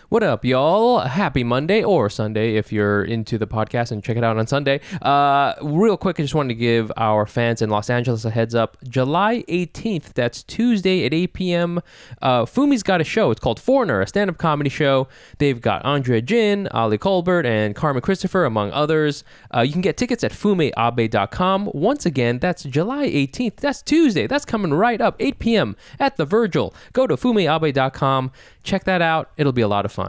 What up, y'all? Happy Monday or Sunday if you're into the podcast and check it out on Sunday. Real quick, I just wanted to give our fans in Los Angeles a heads up. July 18th, that's Tuesday at 8 p.m., Fumi's got a show. It's called Foreigner, a stand-up comedy show. They've got Andrea Jin, Ali Colbert, and Carmen Christopher, among others. You can get tickets at fumeabe.com. Once again, that's July 18th. That's Tuesday. That's coming right up, 8 p.m. at the Virgil. Go to fumeabe.com. Check that out. It'll be a lot of fun.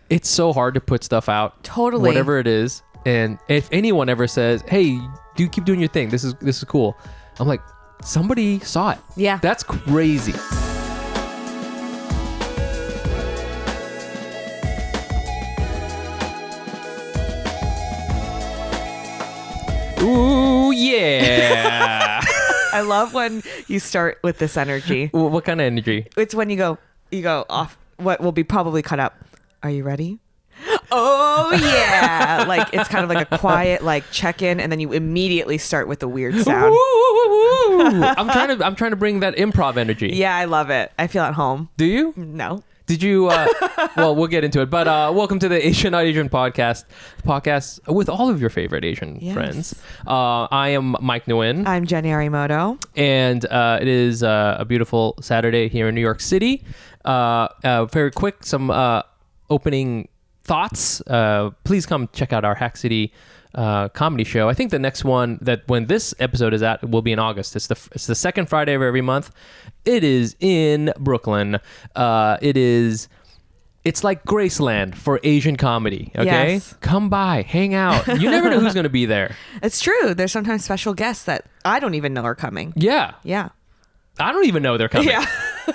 It's so hard to put stuff out. Totally. Whatever it is. And if anyone ever says, hey, do keep doing your thing. This is cool. I'm like, somebody saw it. Yeah. That's crazy. Ooh, yeah. I love when you start with this energy. What kind of energy? It's when you go off what will be probably cut up. Are you ready? Oh yeah. Like it's kind of like a quiet like check-in, and then you immediately start with the weird sound. I'm trying to bring that improv energy. Yeah, I love it. I feel at home. Do you? No. Did you well, we'll get into it, but welcome to the Asian Not Asian podcast with all of your favorite Asian friends. I am Mike Nguyen. I'm Jenny Arimoto, and it is a beautiful Saturday here in New York City. Very quick, some opening thoughts. Please come check out our Hack City comedy show. I think the next one that when this episode is out will be in August. It's the second Friday of every month. It is in Brooklyn. It's like Graceland for Asian comedy. Okay, yes. Come by, hang out. You never know who's going to be there. It's true. There's sometimes special guests that I don't even know are coming. Yeah. I don't even know they're coming. Yeah.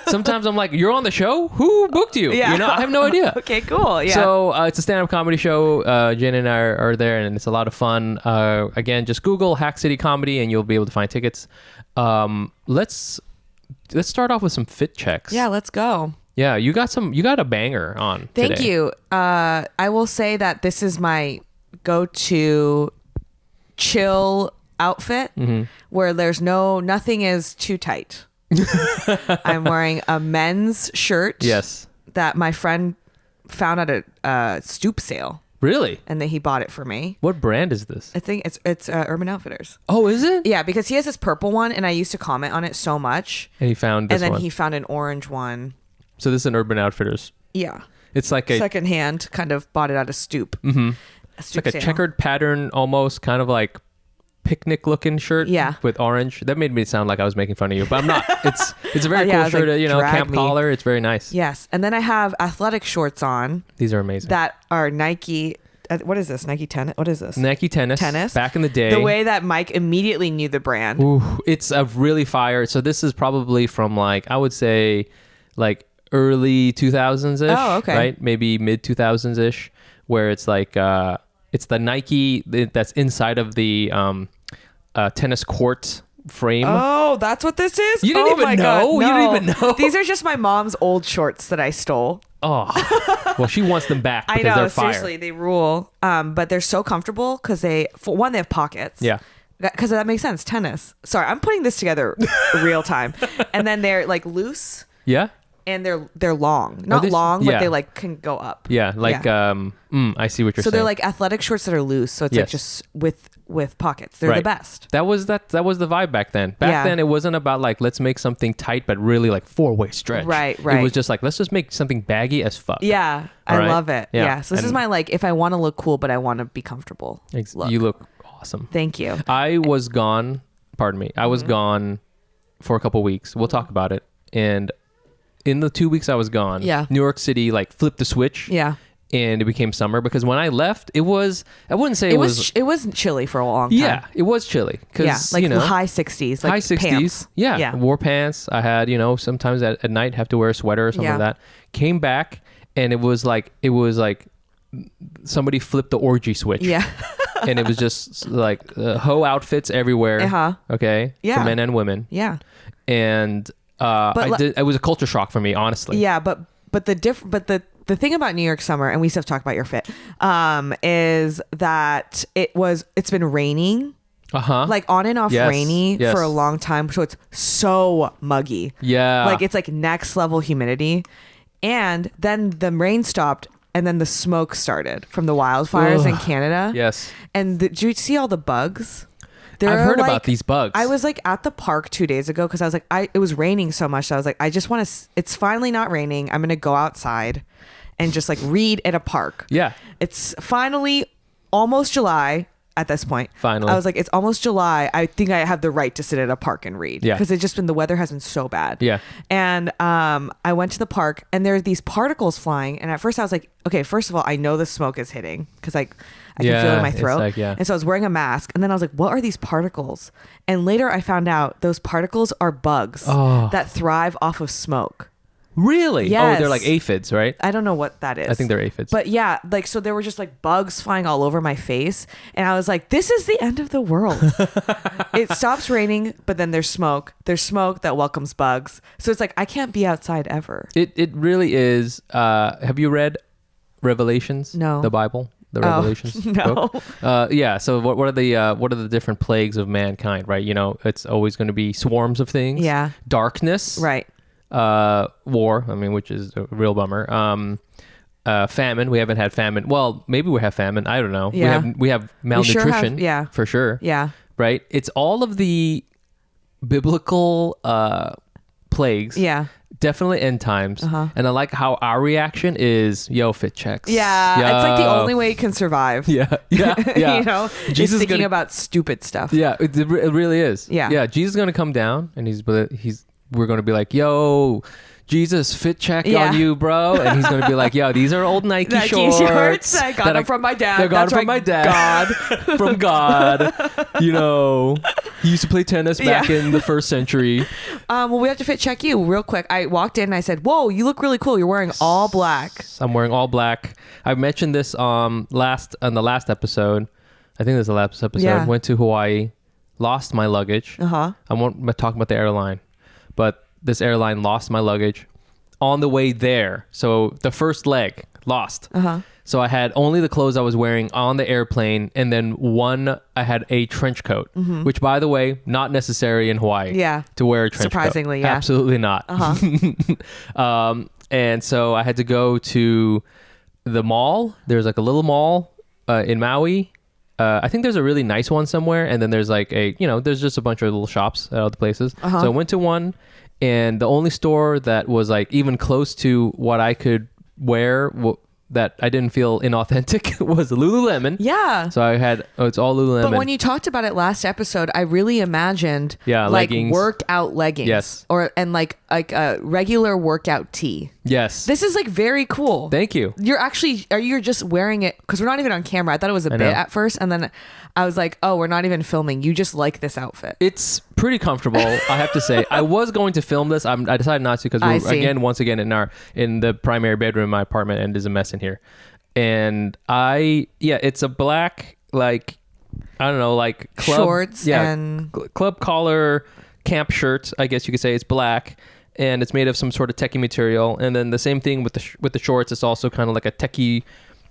Sometimes I'm like, you're on the show? Who booked you? Yeah. You know, I have no idea. Okay, cool. Yeah. So it's a stand-up comedy show. Jen and I are there, and it's a lot of fun. Again, just Google Hack City Comedy, and you'll be able to find tickets. Let's start off with some fit checks. Yeah, let's go. Yeah, you got a banger on Thank today. you. I will say that this is my go-to chill outfit where nothing is too tight. I'm wearing a men's shirt. Yes. That my friend found at a stoop sale. Really? And then he bought it for me. What brand is this? I think it's Urban Outfitters. Oh, is it? Yeah, because he has this purple one, and I used to comment on it so much. And he found this one. And then he found an orange one. So this is an Urban Outfitters. Yeah. It's like a secondhand. Kind of bought it at a stoop. Mm-hmm. It's like a checkered pattern, almost kind of like picnic looking shirt. Yeah. With orange. That made me sound like I was making fun of you, but I'm not. It's a very cool shirt. Like, camp collar. It's very nice. Yes, and then I have athletic shorts on. These are amazing. That are Nike. What is this? Nike Tennis? What is this? Nike Tennis. Back in the day. The way that Mike immediately knew the brand. Ooh, it's a really fire. So this is probably from like, I would say like early 2000s-ish. Oh, okay. Right? Maybe mid 2000s-ish, where it's like, it's the Nike that's inside of the tennis court frame. Oh, that's what this is? You didn't even know? God, no. You didn't even know? These are just my mom's old shorts that I stole. Oh, well, she wants them back because I know, they're fire. seriously, they rule. But they're so comfortable because they have pockets. Yeah. Because that makes sense. Tennis. Sorry, I'm putting this together real time. And then they're like loose. Yeah. And they're long. Not long, but they like can go up. Yeah, like I see what you're saying. So they're like athletic shorts that are loose. So it's like just with pockets. They're the best. That was the vibe back then. Back then it wasn't about like let's make something tight but really like 4-way stretch. Right. It was just like let's just make something baggy as fuck. Yeah. I love it. Yeah. So this is my like if I want to look cool but I want to be comfortable. Look. You look awesome. Thank you. I was gone, pardon me. I was gone for a couple weeks. We'll talk about it. And in the 2 weeks I was gone, New York City like flipped the switch. Yeah. And it became summer because when I left, it was, I wouldn't say it was chilly for a long time. Yeah, it was chilly. Like high 60s. Like high 60s. Pants. Yeah. Wore pants. I had, sometimes at night have to wear a sweater or something like that. Came back and it was like somebody flipped the orgy switch. Yeah. And it was just like hoe outfits everywhere. Uh-huh. Okay. Yeah. For men and women. Yeah. And it was a culture shock for me, honestly. Yeah, but the thing about New York summer, and we still have to talk about your fit, is that it's been raining like on and off Yes, rainy yes. for a long time. So it's so muggy. Yeah. Like it's like next level humidity. And then the rain stopped and then the smoke started from the wildfires in Canada. Yes. And did you see all the bugs? I've heard about these bugs. I was like at the park 2 days ago because I was like, it was raining so much. So I was like, I just want to, it's finally not raining. I'm going to go outside and just like read at a park. Yeah. It's finally almost July at this point. Finally. I was like, it's almost July. I think I have the right to sit at a park and read. Yeah. Because it's just been, the weather has been so bad. Yeah. And I went to the park and there are these particles flying. And at first I was like, okay, first of all, I know the smoke is hitting because I can feel it in my it's throat. like, yeah. And so I was wearing a mask. And then I was like, what are these particles? And later I found out those particles are bugs that thrive off of smoke. Really? Yes. Oh, they're like aphids, right? I don't know what that is. I think they're aphids. But yeah, like, so there were just like bugs flying all over my face. And I was like, this is the end of the world. It stops raining, but then there's smoke. There's smoke that welcomes bugs. So it's like, I can't be outside ever. It really is. Have you read Revelations? No. The Bible? The Revelations no. book? Yeah. So what are the different plagues of mankind, right? You know, it's always going to be swarms of things. Yeah. Darkness. Right. War, I mean, which is a real bummer. Famine. We haven't had famine. Well, maybe we have famine. I don't know. Yeah. We have malnutrition. Yeah. For sure. Yeah. Right. It's all of the biblical plagues. Yeah. Definitely end times. And I like how our reaction is, yo, fit checks. Yeah. Yo. It's like the only way you can survive. Yeah. Yeah. Yeah. You know, Jesus just is thinking gonna- about stupid stuff. Yeah. It really is. Yeah. Yeah. Jesus is going to come down and we're going to be like, yo, Jesus, fit check Yeah. on you, bro. And he's going to be like, yo, these are old Nike shorts. I got them from my dad. I got That's them from right, my dad. God. From God. You know, he used to play tennis back in the first century. Well, we have to fit check you real quick. I walked in and I said, whoa, you look really cool. You're wearing all black. I'm wearing all black. I mentioned this on the last episode. I think this is the last episode. Yeah. Went to Hawaii, lost my luggage. I'm talking about the airline, but this airline lost my luggage on the way there. So the first leg lost. So I had only the clothes I was wearing on the airplane, and then I had a trench coat, which, by the way, not necessary in Hawaii. Yeah. To wear a trench coat. Surprisingly, yeah. Absolutely not. And so I had to go to the mall. There's like a little mall in Maui. I think there's a really nice one somewhere, and then there's like there's just a bunch of little shops at other places. So I went to one, and the only store that was like even close to what I could wear that I didn't feel inauthentic was Lululemon. Yeah. So I had it's all Lululemon. But when you talked about it last episode, I really imagined like leggings. workout leggings. Yes. And like a regular workout tee. Yes. This is like very cool. Thank you. You're just wearing it because we're not even on camera. I thought it was a bit at first, and then I was like, oh, we're not even filming. You just like this outfit. It's pretty comfortable, I have to say. I was going to film this. I decided not to because we're once again in the primary bedroom in my apartment, and there's a mess in here. And it's a black, like, I don't know, like club shorts and club collar camp shirt. I guess you could say it's black, and it's made of some sort of techie material. And then the same thing with the shorts. It's also kind of like a techie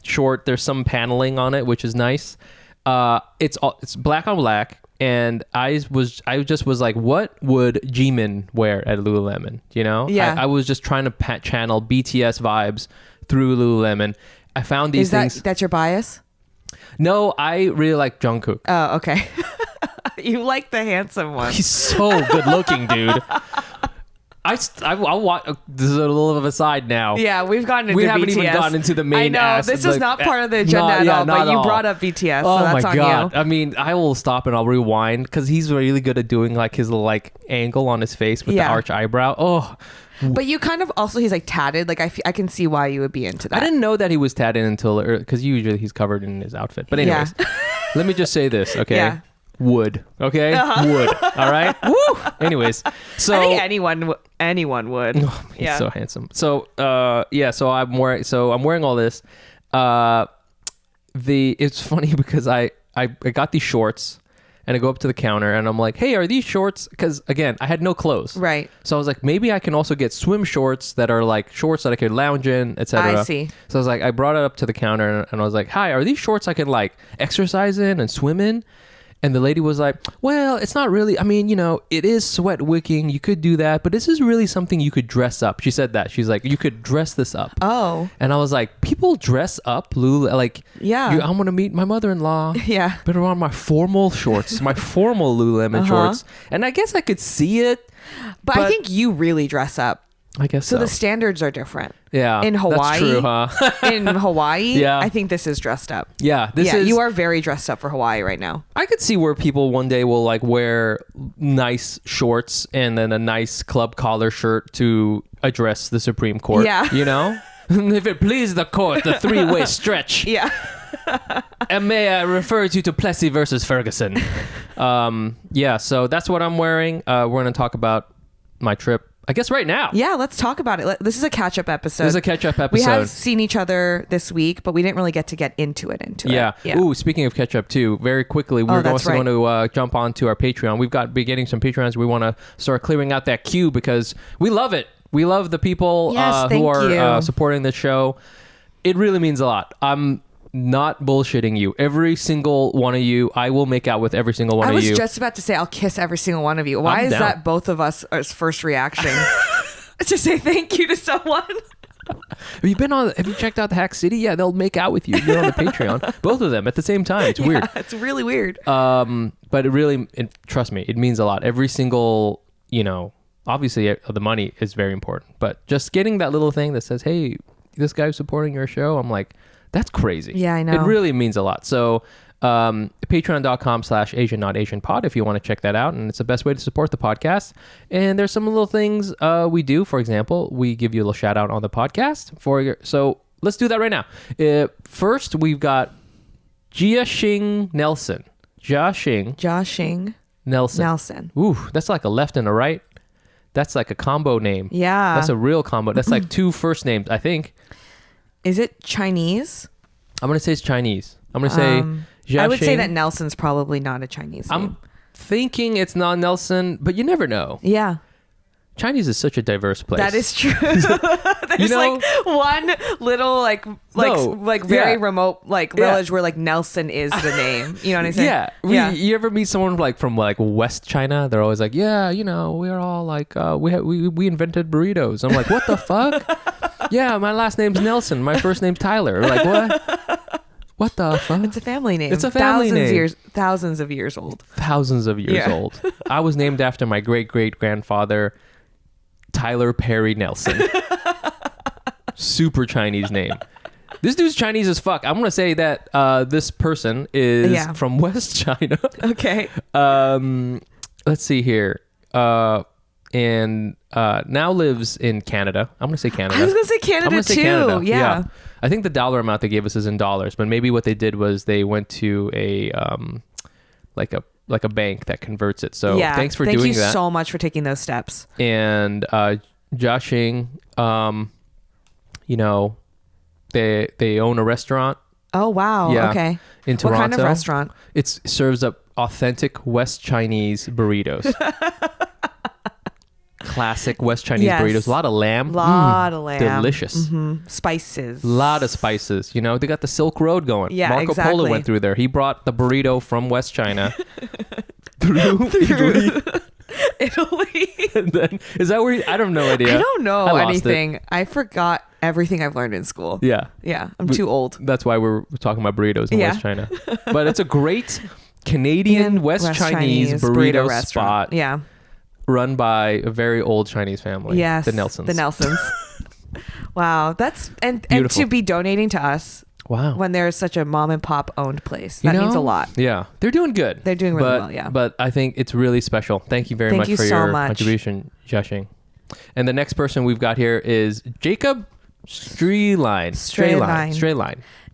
short. There's some paneling on it, which is nice. It's black on black, and I just was like, what would Jimin wear at Lululemon? You know, I was just trying to channel BTS vibes through Lululemon. I found these things. That's your bias? No, I really like Jungkook. Oh, okay. You like the handsome one. He's so good looking, dude. I'll watch. This is a little of a side now. Yeah, we haven't even gotten into the main. I know this is not part of the agenda at all, but you brought up BTS, so that's on you. Oh my god! I mean, I will stop and I'll rewind because he's really good at doing like his little like angle on his face with the arch eyebrow. Oh. But you kind of also, he's like tatted. Like I can see why you would be into that. I didn't know that he was tatted until because usually he's covered in his outfit. But anyways, let me just say this, okay? Yeah. Wood, okay? Wood, all right? Woo! Anyways, so I think anyone would. Oh, he's so handsome. So so I'm wearing all this. It's funny because I got these shorts. And I go up to the counter and I'm like, hey, are these shorts? Because again, I had no clothes. Right. So I was like, maybe I can also get swim shorts that are like shorts that I could lounge in, etc. I see. So I was like, I brought it up to the counter and I was like, hi, are these shorts I could like exercise in and swim in? And the lady was like, well, it's not really, I mean, it is sweat wicking. You could do that, but this is really something you could dress up. She said that. She's like, you could dress this up. Oh. And I was like, people dress up, Lulu. Like, I'm going to meet my mother-in-law. Yeah. Put her on my formal shorts, my formal Lululemon shorts. And I guess I could see it. But I think you really dress up. I guess so. So the standards are different. Yeah. In Hawaii. That's true, huh? In Hawaii, yeah. I think this is dressed up. Yeah. You are very dressed up for Hawaii right now. I could see where people one day will like wear nice shorts and then a nice club collar shirt to address the Supreme Court. Yeah. If it please the court, the three-way stretch. Yeah. And may I refer you to Plessy versus Ferguson. So that's what I'm wearing. We're going to talk about my trip, I guess, right now. Yeah, let's talk about it. This is a catch-up episode. We have seen each other this week, but we didn't really get into it. Yeah. Ooh, speaking of catch-up too, very quickly, we're also going to jump onto our Patreon. We've been getting some Patrons. We want to start clearing out that queue because we love it. We love the people who are supporting the show. It really means a lot. I'm not bullshitting you. Every single one of you, I will make out with every single one of you. I was just about to say I'll kiss every single one of you. Why is that both of us first reaction? To say thank you to someone. Have you checked out the Hack City? Yeah, they'll make out with you. You're on the Patreon. Both of them at the same time. It's weird. It's really weird. But trust me, it means a lot. Every single, obviously the money is very important, but just getting that little thing that says, hey, this guy's supporting your show. I'm like, that's crazy. Yeah, I know. It really means a lot. So patreon.com/Asian Not Asian Pod if you want to check that out. And it's the best way to support the podcast. And there's some little things we do. For example, we give you a little shout out on the podcast. So let's do that right now. First, we've got Jiaxing Nelson. Jiaxing Nelson. Ooh, that's like a left and a right. That's like a combo name. Yeah. That's a real combo. That's like two first names, I think. Is it Chinese? I'm going to say it's Chinese. I'm going to say Jiaxing. I would say that Nelson's probably not a Chinese name. I'm thinking it's not Nelson, but you never know. Yeah. Chinese is such a diverse place. That is true. There's like one little very remote village where like Nelson is the name. You know what I'm saying? Yeah. You ever meet someone from West China? They're always like, yeah, we're all like we invented burritos. I'm like, what the fuck? Yeah, my last name's Nelson. My first name's Tyler. Like what? What the fuck? It's a family name. It's a family name. Thousands of years old. Thousands of years old. I was named after my great-great-grandfather, Tyler Perry Nelson. Super Chinese name. This dude's Chinese as fuck. I'm going to say that this person is from West China. Okay. Let's see here. And now lives in Canada. I'm going to say Canada. I was going to say Canada too. Canada. Yeah. I think the dollar amount they gave us is in dollars, but maybe what they did was they went to a like a bank that converts it. So thanks for doing that. Thank you so much for taking those steps. And Jiaxing, they own a restaurant. Oh wow! Yeah, okay. In Toronto. What kind of restaurant? It serves up authentic West Chinese burritos. Classic West Chinese burritos. A lot of lamb. Delicious. Mm-hmm. Spices. A lot of spices. They got the Silk Road going. Yeah, Marco Polo went through there. He brought the burrito from West China through Italy. And then, is that where I don't know idea. I don't know anything. I forgot everything I've learned in school. Yeah. Yeah. I'm too old. That's why we're talking about burritos in West China. But it's a great Canadian West Chinese burrito spot. Yeah. Run by a very old Chinese family. Yes. The Nelsons. Wow. That's and to be donating to us. Wow. When there's such a mom and pop owned place. That means a lot. Yeah. They're doing good. They're doing really well, yeah. But I think it's really special. Thank you very much for your contribution, Jiaxing. And the next person we've got here is Jacob Strayline.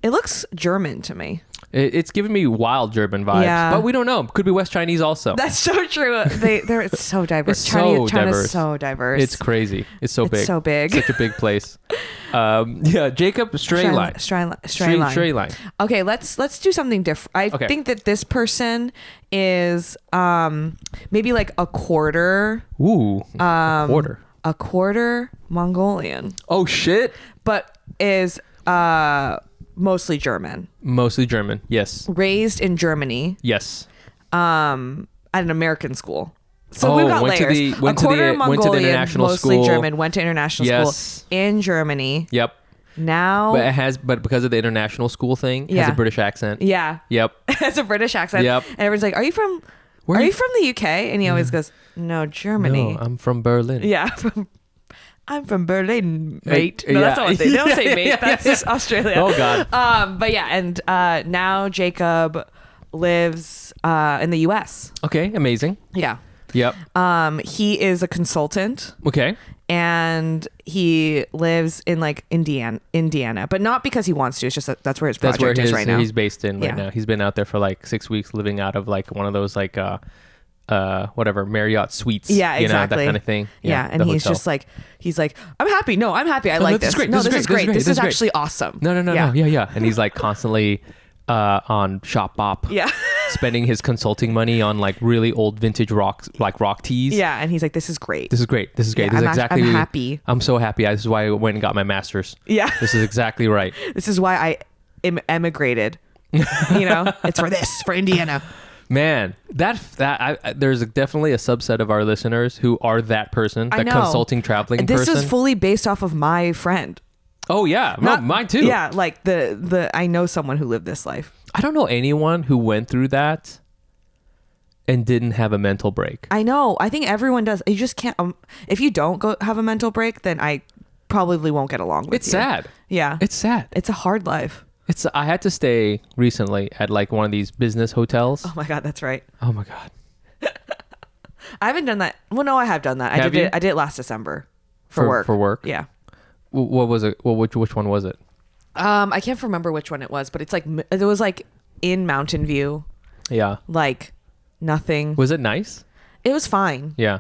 It looks German to me. It's giving me wild German vibes, but we don't know. Could be West Chinese also. That's so true. It's so diverse. China's so diverse. It's crazy. It's so big. So big. Such a big place. Jacob Strayline. Strayline. Okay, let's do something different. I think that this person is maybe like a quarter. Ooh. A quarter Mongolian. Oh shit. But is mostly German. Mostly German, yes. Raised in Germany. Yes. at an American school. So we've got went layers. To went to the international mostly school. German, went to international school in Germany. Yep. Now, but because of the international school thing, has a British accent. Yeah. Yep. It has a British accent. Yep. And everyone's like, "Are you from the UK?" And he always goes, "No, Germany." No, I'm from Berlin. Yeah. I'm from Berlin, mate. No, that's not what they don't say, mate. That's just Australia. Oh God. But yeah, and now Jacob lives in the US. Okay, amazing. Yeah. Yep. He is a consultant. Okay. And he lives in like Indiana, but not because he wants to. It's just that's where his project is right now. He's based in right now. He's been out there for like 6 weeks, living out of like one of those like whatever Marriott suites. Yeah, exactly. That kind of thing. Yeah, and he's hotel. just like I'm happy. No, I'm happy. I like this. Great. No, this is great. This is great. actually awesome. No. Yeah. And he's like constantly on Shopbop. Yeah. Spending his consulting money on like really old vintage rock tees. Yeah, and he's like, this is great. This is great. Yeah, this is exactly. I'm happy. I'm so happy. This is why I went and got my master's. Yeah. This is exactly right. This is why I emigrated. It's for Indiana. Man, there's definitely a subset of our listeners who are that person, that consulting traveling person. This is fully based off of my friend. Oh yeah, mine too. Yeah, like the I know someone who lived this life. I don't know anyone who went through that and didn't have a mental break. I know. I think everyone does. You just can't. If you don't go have a mental break, then I probably won't get along with you. It's sad. Yeah, it's sad. It's a hard life. I had to stay recently at like one of these business hotels. Oh my God, that's right. Oh my God. I haven't done that. Well, no, I have done that. I did it last December for work. For work. Yeah. What was it? Well, which one was it? I can't remember which one it was, but it was like in Mountain View. Yeah. Like nothing. Was it nice? It was fine. Yeah.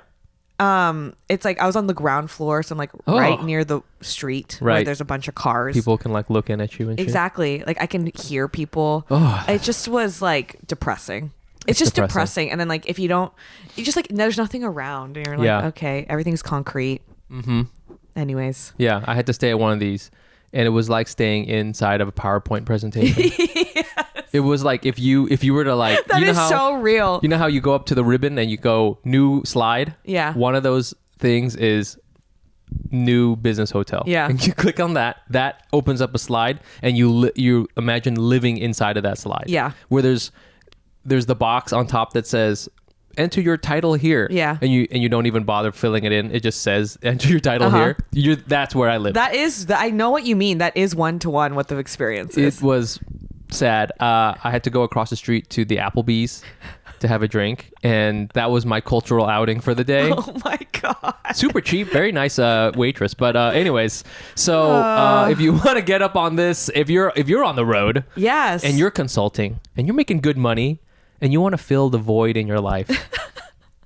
It's like I was on the ground floor, so I'm like right near the street where there's a bunch of cars. People can like look in at you and exactly. Shit. Like I can hear people. Oh. It just was like depressing. It's just depressing. And then like if you just like there's nothing around, and you're like, okay, everything's concrete. Mm-hmm. Anyways. Yeah, I had to stay at one of these, and it was like staying inside of a PowerPoint presentation. Yes. It was like if you were to like that is so real. You know how you go up to the ribbon and you go new slide? Yeah. One of those things is new business hotel. Yeah. And you click on that opens up a slide, and you imagine living inside of that slide. Yeah. Where there's the box on top that says enter your title here. Yeah. And you don't even bother filling it in. It just says enter your title here. That's where I live. I know what you mean. That is one-to-one what the experience is. It was sad. I had to go across the street to the Applebee's to have a drink, and that was my cultural outing for the day. Oh my God. Super cheap, very nice waitress. But anyways, so if you want to get up on this, if you're on the road, yes, and you're consulting and you're making good money and you want to fill the void in your life,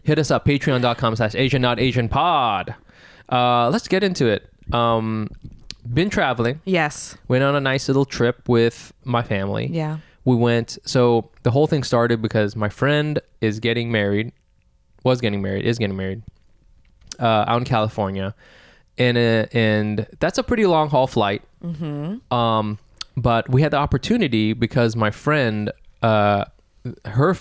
hit us up, patreon.com/AsianNotAsianPod. Let's get into it. Been traveling. Yes. Went on a nice little trip with my family. Yeah. We went, so the whole thing started because my friend is getting married out in California. And that's a pretty long haul flight. Mm-hmm. But we had the opportunity because my friend, her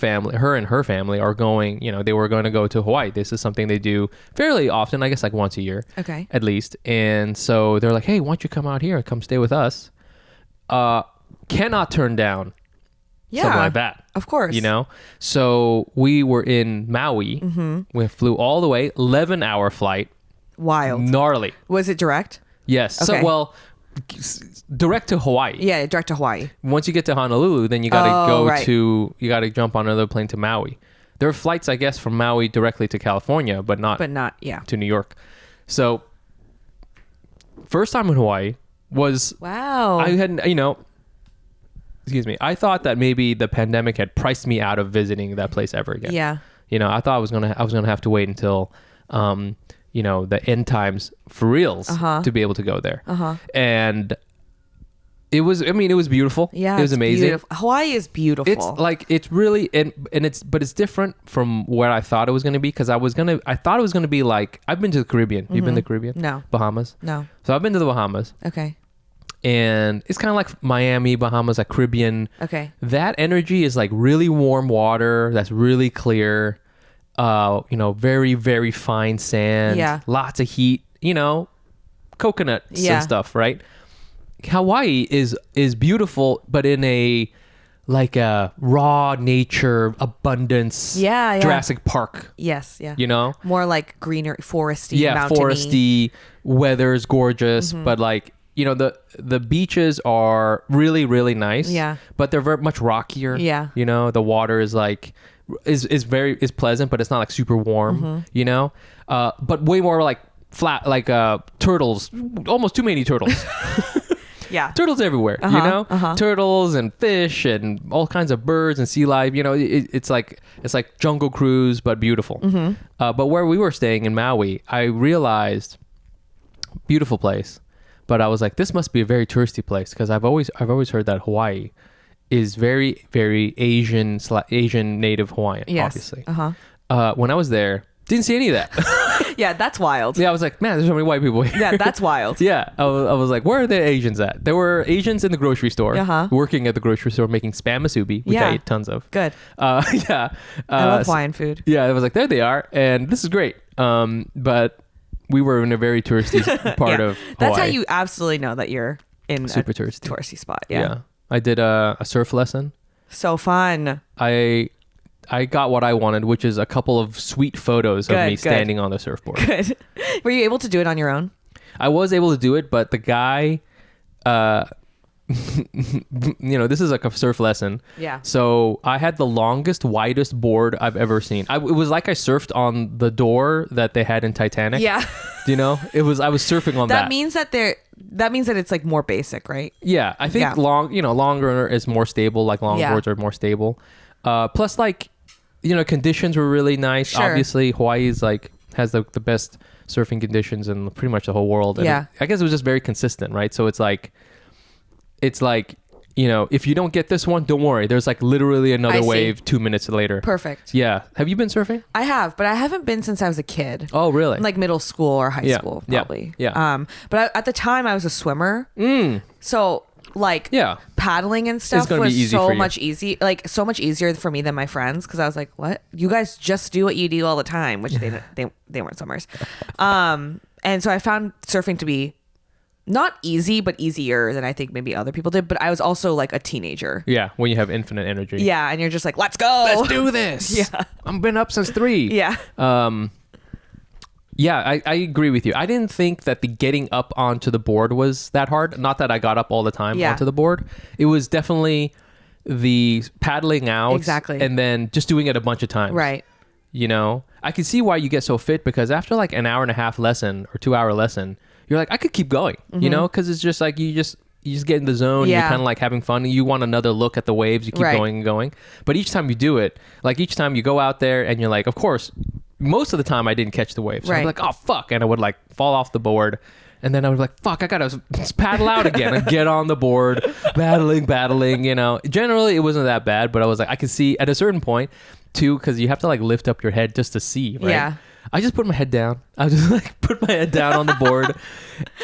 and her family are going, they were going to go to Hawaii. This is something they do fairly often, I guess like once a year. Okay. At least. And so they're like, hey, why don't you come out here and come stay with us? Cannot turn down something like that. Of course. So we were in Maui. Mm-hmm. We flew all the way, 11-hour flight. Wild. Gnarly. Was it direct? Yes. Okay. So, well, direct to Hawaii. Yeah, direct to Hawaii. Once you get to Honolulu, then you got to you got to jump on another plane to Maui. There are flights, I guess, from Maui directly to California, but not to New York. So, first time in Hawaii was... Wow. I hadn't, excuse me. I thought that maybe the pandemic had priced me out of visiting that place ever again. Yeah. I thought I was gonna have to wait until, the end times for reals to be able to go there. And it was beautiful. Yeah, it was amazing. Beautiful. Hawaii is beautiful. It's like it's really but it's different from where I thought it was gonna be because I thought it was gonna be like I've been to the Caribbean. You've been to the Caribbean? No. Bahamas? No. So I've been to the Bahamas. Okay. and it's kind of like Miami, Bahamas, like Caribbean. Okay. That energy is like really warm water that's really clear. Very, very fine sand. Yeah. Lots of heat. Coconuts and stuff, right? Hawaii is beautiful, but in a raw nature abundance. Yeah. Jurassic Park. Yes. Yeah. More like greenery, foresty, yeah, mountainy. foresty. Weather's gorgeous, but like the beaches are really, really nice. Yeah. But they're very much rockier. Yeah. The water is like is pleasant, but it's not like super warm. But way more like flat, like turtles. Almost too many turtles. Yeah. Turtles everywhere, turtles and fish and all kinds of birds and sea life. It's like Jungle Cruise, but beautiful. But where we were staying in Maui, I realized beautiful place, but I was like, this must be a very touristy place, because I've always heard that Hawaii is very, very Asian native Hawaiian. Yes. Obviously. When I was there, didn't see any of that. Yeah, that's wild. Yeah, I was like, man, there's so many white people here. Yeah, that's wild. Yeah, I was like, where are the Asians at? There were Asians in the grocery store, working at the grocery store, making spam musubi, which I ate tons of. Good. Yeah. I love Hawaiian food. Yeah, I was like, there they are, and this is great. But we were in a very touristy part of Hawaii. That's how you absolutely know that you're in super a touristy spot. Yeah. I did a surf lesson. So fun. I got what I wanted, which is a couple of sweet photos of me standing on the surfboard. Good. Were you able to do it on your own? I was able to do it, but the guy, this is like a surf lesson. Yeah. So I had the longest, widest board I've ever seen. It was like I surfed on the door that they had in Titanic. Yeah. I was surfing on that. That means that it's like more basic, right? Yeah. I think longer is more stable. Like long boards are more stable. Plus, like, conditions were really nice. Sure. Obviously, Hawaii is has the best surfing conditions in pretty much the whole world. And I guess it was just very consistent, right? So it's like, if you don't get this one, don't worry. There's like literally another wave 2 minutes later. Perfect. Yeah. Have you been surfing? I have, but I haven't been since I was a kid. Oh, really? Like middle school or high school, probably. Yeah. But at the time I was a swimmer. So paddling and stuff was so much easier for me than my friends, because I was like, what? You guys just do what you do all the time, which they weren't swimmers. And so I found surfing to be not easy, but easier than I think maybe other people did. But I was also like a teenager. Yeah, when you have infinite energy. Yeah, and you're just like, let's go. Let's do this. Yeah. I've been up since 3. Yeah. Yeah, I agree with you. I didn't think that the getting up onto the board was that hard. Not that I got up all the time onto the board. It was definitely the paddling out. Exactly. And then just doing it a bunch of times. Right. I can see why you get so fit, because after like an hour and a half lesson or 2 hour lesson, you're like, I could keep going, because it's just like you just get in the zone. Yeah. You're kind of like having fun. You want another look at the waves. You keep going and going. But each time you do it, like each time you go out there and you're like, of course, most of the time I didn't catch the wave. So I'd be like, oh, fuck. And I would like fall off the board. And then I was like, fuck, I got to paddle out again and get on the board, battling. Generally, it wasn't that bad, but I was like, I could see at a certain point too, because you have to like lift up your head just to see, right? Yeah. I just put my head down. I was just like put my head down on the board,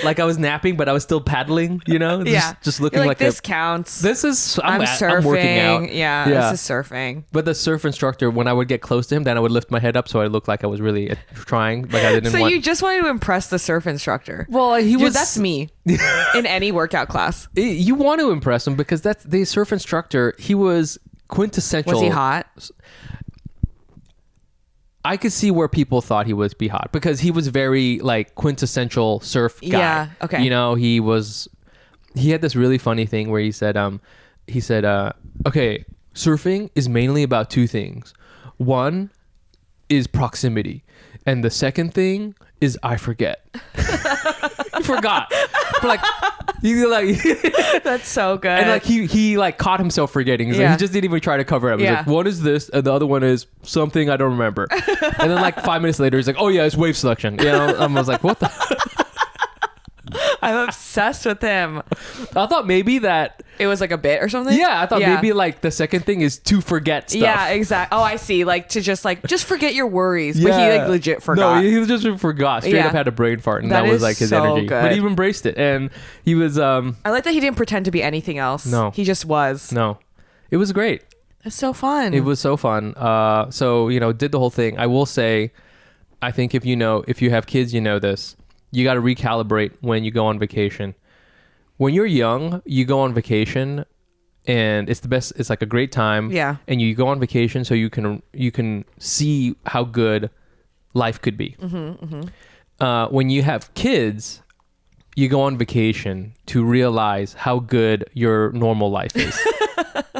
like I was napping, but I was still paddling. Just looking like this counts. This is I'm surfing. I'm working out. Yeah, this is surfing. But the surf instructor, when I would get close to him, then I would lift my head up so I looked like I was really trying. Like I didn't. So you just wanted to impress the surf instructor? Well, That's me in any workout class. You want to impress him because that's the surf instructor. He was quintessential. Was he hot? I could see where people thought he would be hot, because he was very like quintessential surf guy. Yeah. Okay. He had this really funny thing where he said, okay, surfing is mainly about 2 things. One is proximity, and the second thing is I forget. I forgot. But that's so good. And like he like caught himself forgetting. Like, he just didn't even try to cover it up. He's like, one is this, and the other one is something I don't remember. And then like 5 minutes later, he's like, oh yeah, it's wave selection. I was like, what the? I'm obsessed with him. I thought maybe that It was like a bit or something? Yeah, I thought maybe like the second thing is to forget stuff. Yeah, exactly. Oh, I see. Like to just forget your worries. But he like legit forgot. No, he just forgot. Straight up had a brain fart, and that was like his energy. Good. But he embraced it, and he was. I like that he didn't pretend to be anything else. No, he just was. No, it was great. It's so fun. It was so fun. So did the whole thing. I will say, I think if you have kids, this. You got to recalibrate when you go on vacation. When you're young, you go on vacation, and it's the best. It's like a great time. Yeah. And you go on vacation so you can see how good life could be. When you have kids, you go on vacation to realize how good your normal life is.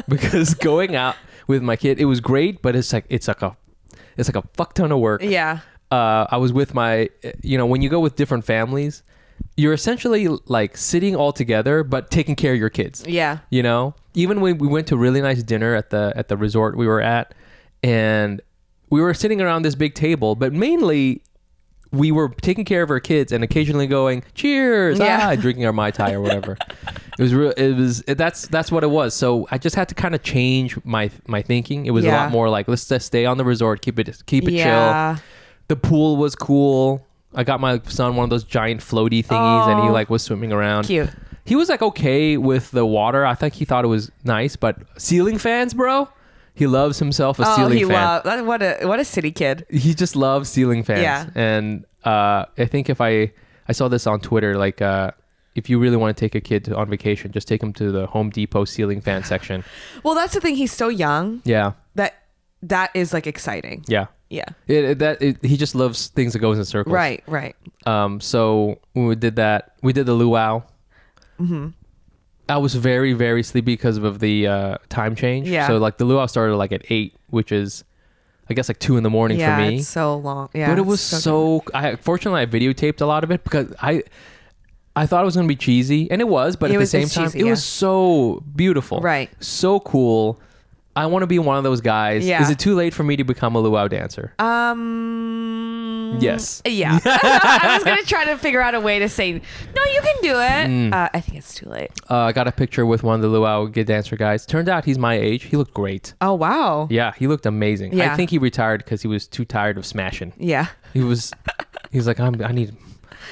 Because going out with my kid, it was great, but it's like a fuck ton of work. Yeah. I was with my, when you go with different families, you're essentially like sitting all together, but taking care of your kids. Yeah. Even when we went to a really nice dinner at the resort we were at, and we were sitting around this big table, but mainly we were taking care of our kids and occasionally going, cheers, drinking our Mai Tai or whatever. That's what it was. So I just had to kind of change my thinking. It was a lot more like, let's just stay on the resort, keep it chill. The pool was cool. I got my son one of those giant floaty thingies, and he like was swimming around. Cute. He was like okay with the water. I think he thought it was nice, but ceiling fans, bro. He loves himself a ceiling fan. What a city kid. He just loves ceiling fans. Yeah. And I think if I saw this on Twitter, like if you really want to take a kid on vacation, just take him to the Home Depot ceiling fan section. Well, that's the thing. He's so young. Yeah. That is like exciting. Yeah. Yeah. He just loves things that goes in circles. Right. So when we did that, we did the luau. Mm-hmm. I was very, very sleepy because of the time change. Yeah. So like the luau started like at 8, which is, I guess, like 2 a.m. for me. Yeah, it's so long. Yeah. But it was fortunately I videotaped a lot of it because I thought it was going to be cheesy, and it was, but at the same time, it was so beautiful. Right. So cool. I want to be one of those guys. Yeah. Is it too late for me to become a luau dancer? Yes. Yeah. I was going to try to figure out a way to say, no, you can do it. I think it's too late. I got a picture with one of the luau dancer guys. Turned out he's my age. He looked great. Oh, wow. Yeah, he looked amazing. Yeah. I think he retired because he was too tired of smashing. Yeah. He's like, I need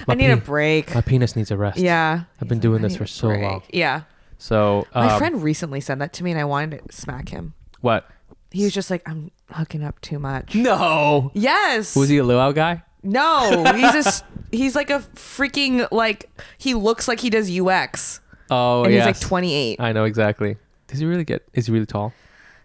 a break. My penis needs a rest. Yeah. I've been doing this for so long. Yeah. So my friend recently said that to me, and I wanted to smack him. What? He was just like, I'm hooking up too much. No. Yes. Was he a luau guy? No. He's like a freaking, like, he looks like he does UX. Oh, and he's like 28. I know exactly. Is he really tall?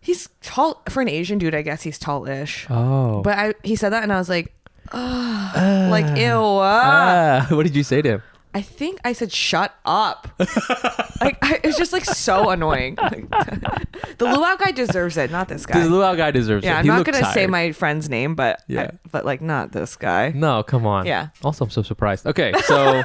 He's tall for an Asian dude. I guess he's tallish. Oh. But he said that, and I was like, like, ew. What did you say to him? I think I said, shut up. It's just like so annoying. The luau guy deserves it, not this guy. The luau guy deserves it. Yeah, I'm not going to say my friend's name, but but like not this guy. No, come on. Yeah. Also, I'm so surprised. Okay, so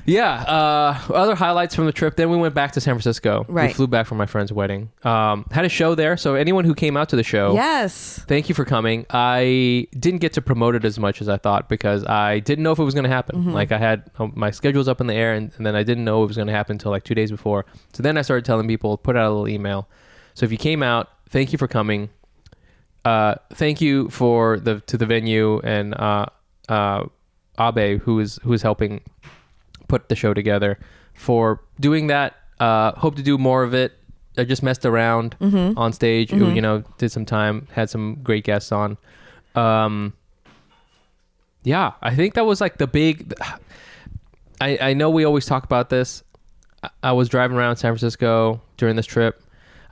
other highlights from the trip. Then we went back to San Francisco. Right. We flew back from my friend's wedding. Had a show there. So anyone who came out to the show, yes, thank you for coming. I didn't get to promote it as much as I thought because I didn't know if it was going to happen. Mm-hmm. Like I had my schedule's up in the air, and then I didn't know it was going to happen until like 2 days before. So then I started telling people, put out a little email. So if you came out, thank you for coming. Thank you to the venue and Abe, who is helping put the show together, for doing that. Hope to do more of it. I just messed around on stage. Mm-hmm. Did some time, had some great guests on. Yeah, I think that was like the big. I know we always talk about this. I was driving around San Francisco during this trip.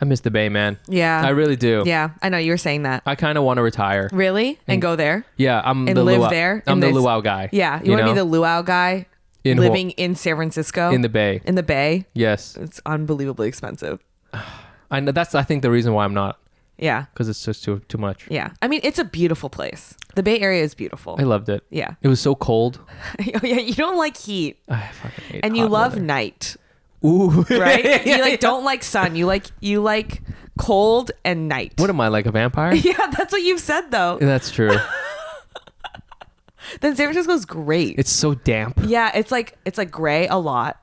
I miss the Bay, man. Yeah. I really do. Yeah, I know you were saying that. I kind of want to retire. Really? And go there? Yeah, I'm and the live luau. there? I'm the luau guy. Yeah, you want to be the luau guy living in San Francisco? In the Bay. In the Bay? Yes. It's unbelievably expensive. I know that's I think the reason why I'm not. Yeah. Because it's just too much. Yeah. I mean, it's a beautiful place. The Bay Area is beautiful. I loved it. Yeah. It was so cold. Yeah, you don't like heat. I fucking hate and you love weather. Night. Ooh. Right? You don't like sun. You like cold and night. What am I, like a vampire? Yeah, that's what you've said though. That's true. Then San Francisco's great. It's so damp. Yeah, it's like gray a lot.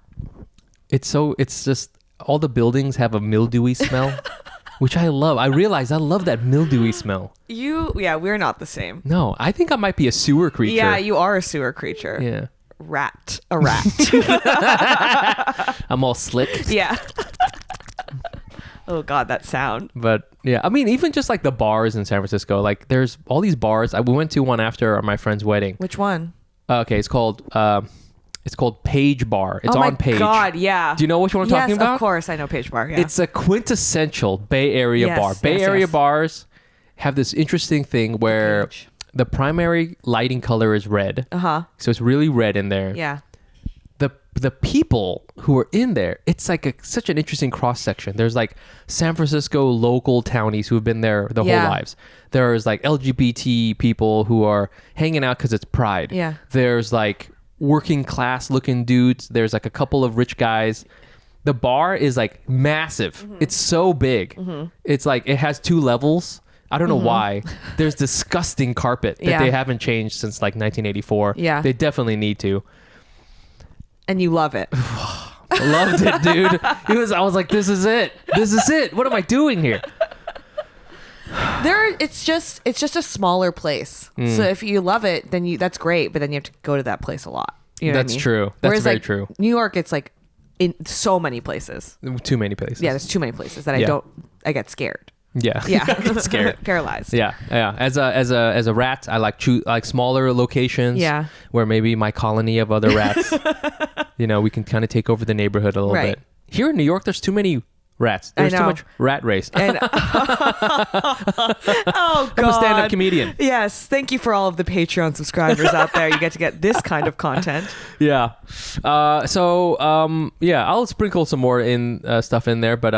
It's just all the buildings have a mildewy smell, which I love. I realize I love that mildewy smell. We're not the same. No, I think I might be a sewer creature. Yeah, you are a sewer creature. Yeah. A rat. I'm all slick. Yeah. Oh God, that sound. But yeah, I mean, even just like the bars in San Francisco, like there's all these bars. We went to one after my friend's wedding. Which one? Okay, it's called Page Bar. It's on Page. Oh my God, yeah. Do you know which one I'm talking about? Yes, of course I know Page Bar. Yeah. It's a quintessential Bay Area bar. Bay Area bars have this interesting thing where the primary lighting color is red. So it's really red in there. Yeah. The people who are in there, it's like such an interesting cross section. There's like San Francisco local townies who have been there their whole lives. There's like LGBT people who are hanging out because it's Pride. Yeah. There's like working class looking dudes. There's like a couple of rich guys. The bar is like massive. It's so big. It's like it has 2 levels. I don't know why. There's disgusting carpet that they haven't changed since like 1984. Yeah. They definitely need to. And you love it. I loved it, dude. I was like, this is it. This is it. What am I doing here? It's just a smaller place. So if you love it, then that's great. But then you have to go to that place a lot. You know That's what I mean? true. That's Whereas, very like, true. New York, it's like in so many places. Too many places. Yeah, there's too many places that I get scared. Yeah. Yeah. I get scared. Paralyzed. Yeah. As a rat, I like smaller locations. Yeah. Where maybe my colony of other rats, we can kind of take over the neighborhood a little bit. Here in New York, there's too many rats. There's too much rat race. Oh God. I'm a stand-up comedian. Yes. Thank you for all of the Patreon subscribers out there. You get to get this kind of content. Yeah. I'll sprinkle some more stuff in there, but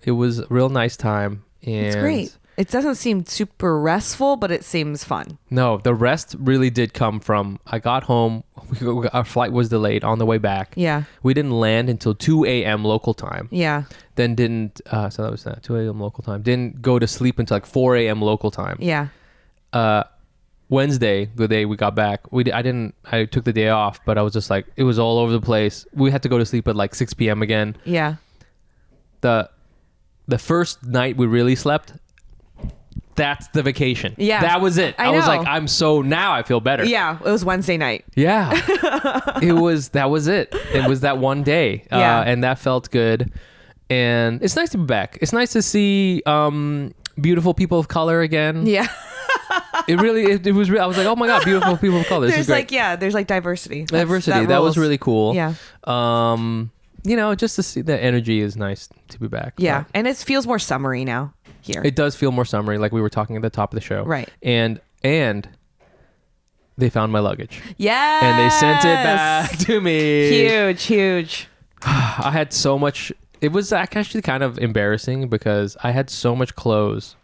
it was a real nice time. And it's great. It doesn't seem super restful, but it seems fun. No, the rest really did come from, I got home, our flight was delayed on the way back. Yeah. We didn't land until 2 a.m. local time. Yeah. Then so that was 2 a.m. local time. Didn't go to sleep until like 4 a.m. local time. Yeah. Wednesday, the day we got back, I took the day off, but I was just like, it was all over the place. We had to go to sleep at like 6 p.m. again. Yeah. The first night we really slept, that's the vacation. Yeah. That was it. I was like, now I feel better. Yeah. It was Wednesday night. Yeah. That was it. It was that one day. And that felt good. And it's nice to be back. It's nice to see beautiful people of color again. Yeah. It was real. I was like, oh my God, beautiful people of color. There's like diversity. That was really cool. Yeah. Just to see the energy is nice to be back. Yeah. But And it feels more summery now here. it does feel more summery, like we were talking at the top of the show. Right. And they found my luggage. Yes. And they sent it back to me. Huge. I had so much. It was actually kind of embarrassing because I had so much clothes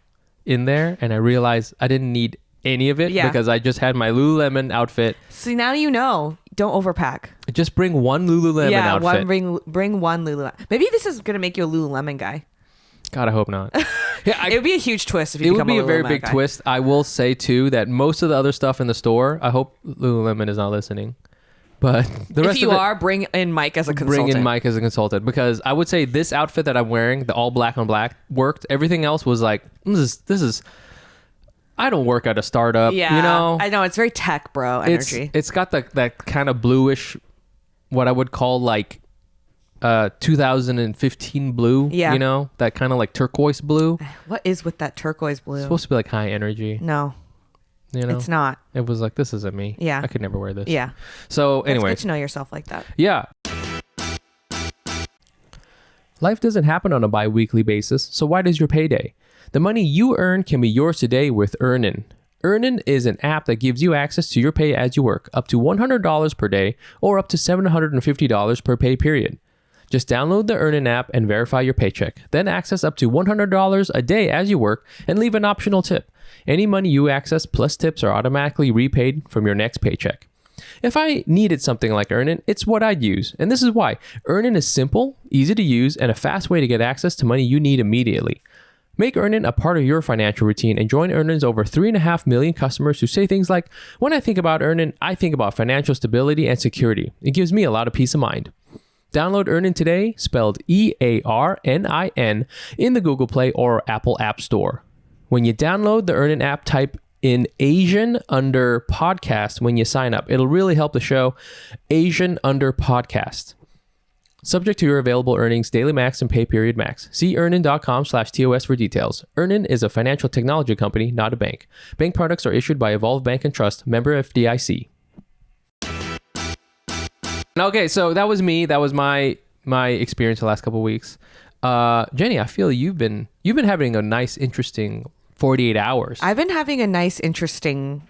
in there and I realized I didn't need any of it because I just had my Lululemon outfit. See, now you know. Don't overpack. Just bring one Lululemon outfit. Bring one Lululemon. Maybe this is going to make you a Lululemon guy. God, I hope not. It would be a huge twist if you become a Lululemon guy. It would be a very big twist. I will say, too, that most of the other stuff in the store, I hope Lululemon is not listening. But the rest if you of it, are, bring in Mike as a consultant. Bring in Mike as a consultant. Because I would say this outfit that I'm wearing, the all black on black, worked. Everything else was like, this is I don't work at a startup, Yeah, I know. It's very tech bro energy. It's got that kind of bluish, what I would call like 2015 blue, that kind of like turquoise blue. What is with that turquoise blue? It's supposed to be like high energy. No, it's not. It was like, this isn't me. Yeah. I could never wear this. Yeah. So anyway. It's good to know yourself like that. Yeah. Life doesn't happen on a bi-weekly basis, so why does your payday? The money you earn can be yours today with Earnin. Earnin is an app that gives you access to your pay as you work, up to $100 per day or up to $750 per pay period. Just download the Earnin app and verify your paycheck. Then access up to $100 a day as you work and leave an optional tip. Any money you access plus tips are automatically repaid from your next paycheck. If I needed something like Earnin, it's what I'd use. And this is why. Earnin is simple, easy to use, and a fast way to get access to money you need immediately. Make Earnin a part of your financial routine and join Earnin's over 3.5 million customers who say things like, when I think about Earnin, I think about financial stability and security. It gives me a lot of peace of mind. Download Earnin today, spelled EARNIN, in the Google Play or Apple App Store. When you download the Earnin app, type in Asian under podcast when you sign up. It'll really help the show. Asian under podcast. Subject to your available earnings, daily max, and pay period max. See earnin.com/TOS for details. Earnin is a financial technology company, not a bank. Bank products are issued by Evolve Bank and Trust, member FDIC. Okay, so that was me. That was my experience the last couple of weeks. Jenny, I feel you've been having a nice, interesting 48 hours. I've been having a nice, interesting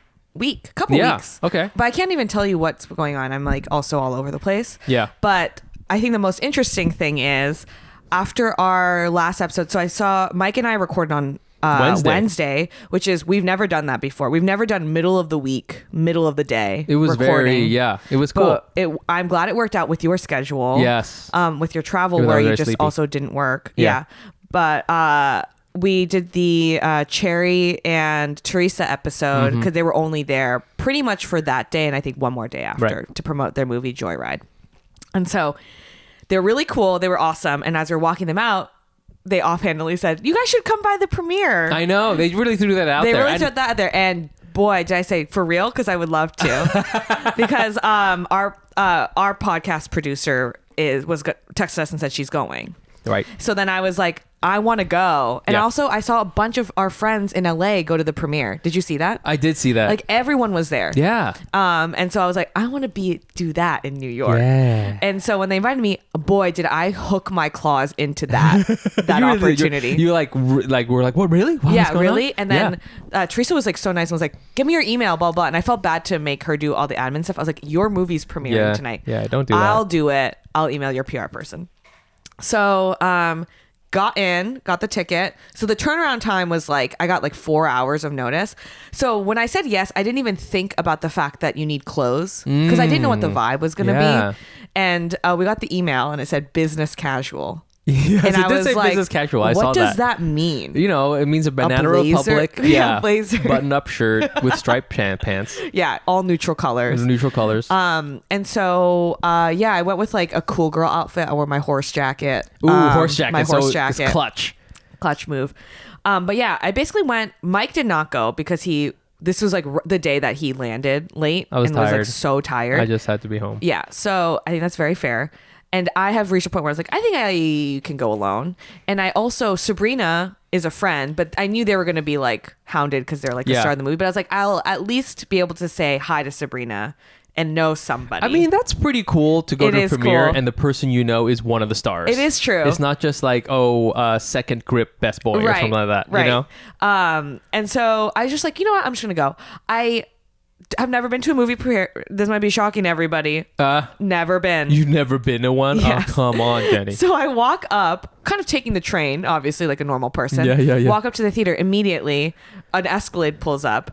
couple weeks. Okay. But I can't even tell you what's going on. I'm like also all over the place. Yeah. But I think the most interesting thing is after our last episode, so I saw Mike and I recorded on Wednesday, which is, we've never done that before. We've never done middle of the week, middle of the day. It was recording. it was cool. I'm glad it worked out with your schedule. Yes. With your travel where you just sleepy. Also didn't work. Yeah. But we did the Cherry and Teresa episode because they were only there pretty much for that day and I think one more day after to promote their movie Joyride. And so they're really cool. They were awesome. And as we were walking them out, they offhandedly said, "You guys should come by the premiere." I know. They really threw that out there. They really threw that out there. And boy, did I say for real? Because I would love to. Because our podcast producer texted us and said she's going. Right. So then I was like, I want to go. And also I saw a bunch of our friends in LA go to the premiere. Did you see that? I did see that. Like everyone was there. Yeah. And so I was like, I want to do that in New York. Yeah. And so when they invited me, boy, did I hook my claws into that opportunity. You were like, what, really? Wow, yeah, really? On? And then Teresa was like so nice and was like, give me your email, blah, blah. And I felt bad to make her do all the admin stuff. I was like, your movie's premiering tonight. Yeah, don't do that. I'll do it. I'll email your PR person. So, got the ticket. So the turnaround time was like, I got like 4 hours of notice. So when I said yes, I didn't even think about the fact that you need clothes because I didn't know what the vibe was going to be. And we got the email and it said business casual. Yes, and it I did was say like, business casual. I saw that. What does that mean? You know, it means a Banana blazer? Republic. Yeah, blazer. Button-up shirt with striped pants. Yeah, all neutral colors. Neutral colors. And so, I went with like a cool girl outfit. I wore my horse jacket. Ooh, horse jacket. My horse jacket. It's clutch move. But yeah, I basically went. Mike did not go because this was like the day that he landed late. I was and tired. Was like so tired. I just had to be home. Yeah, so I think that's very fair. And I have reached a point where I was like, I think I can go alone. And I also, Sabrina is a friend, but I knew they were going to be like hounded because they're like the star of the movie. But I was like, I'll at least be able to say hi to Sabrina and know somebody. I mean, that's pretty cool to go to a premiere and the person you know is one of the stars. It is true. It's not just like, second grip best boy or something like that. Right. You know? And so I was just like, you know what? I'm just going to go. I've never been to a movie premiere. This might be shocking to everybody. Never been. You've never been to one? Yes. Oh, come on, Jenny. So I walk up, kind of taking the train, obviously like a normal person. Yeah. Walk up to the theater. Immediately, an Escalade pulls up.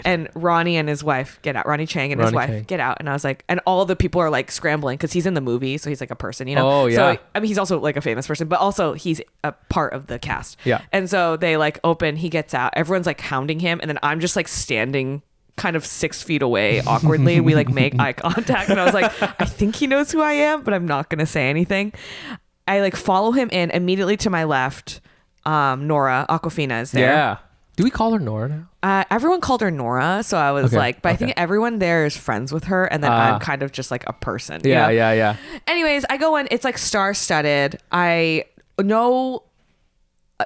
And Ronnie and his wife get out. Ronnie Chang and his wife get out. And I was like, and all the people are like scrambling because he's in the movie. So he's like a person, you know? Oh, yeah. So, I mean, he's also like a famous person, but also he's a part of the cast. Yeah. And so they like open, he gets out. Everyone's like hounding him. And then I'm just like standing kind of 6 feet away awkwardly. We like make eye contact and I was like, I think he knows who I am, but I'm not gonna say anything. I like follow him in. Immediately to my left, Nora Aquafina is there. Yeah. Do we call her Nora now? Everyone called her Nora, so I was like, but I think everyone there is friends with her, and then I'm kind of just like a person. Yeah. Anyways, I go in, it's like star-studded. I know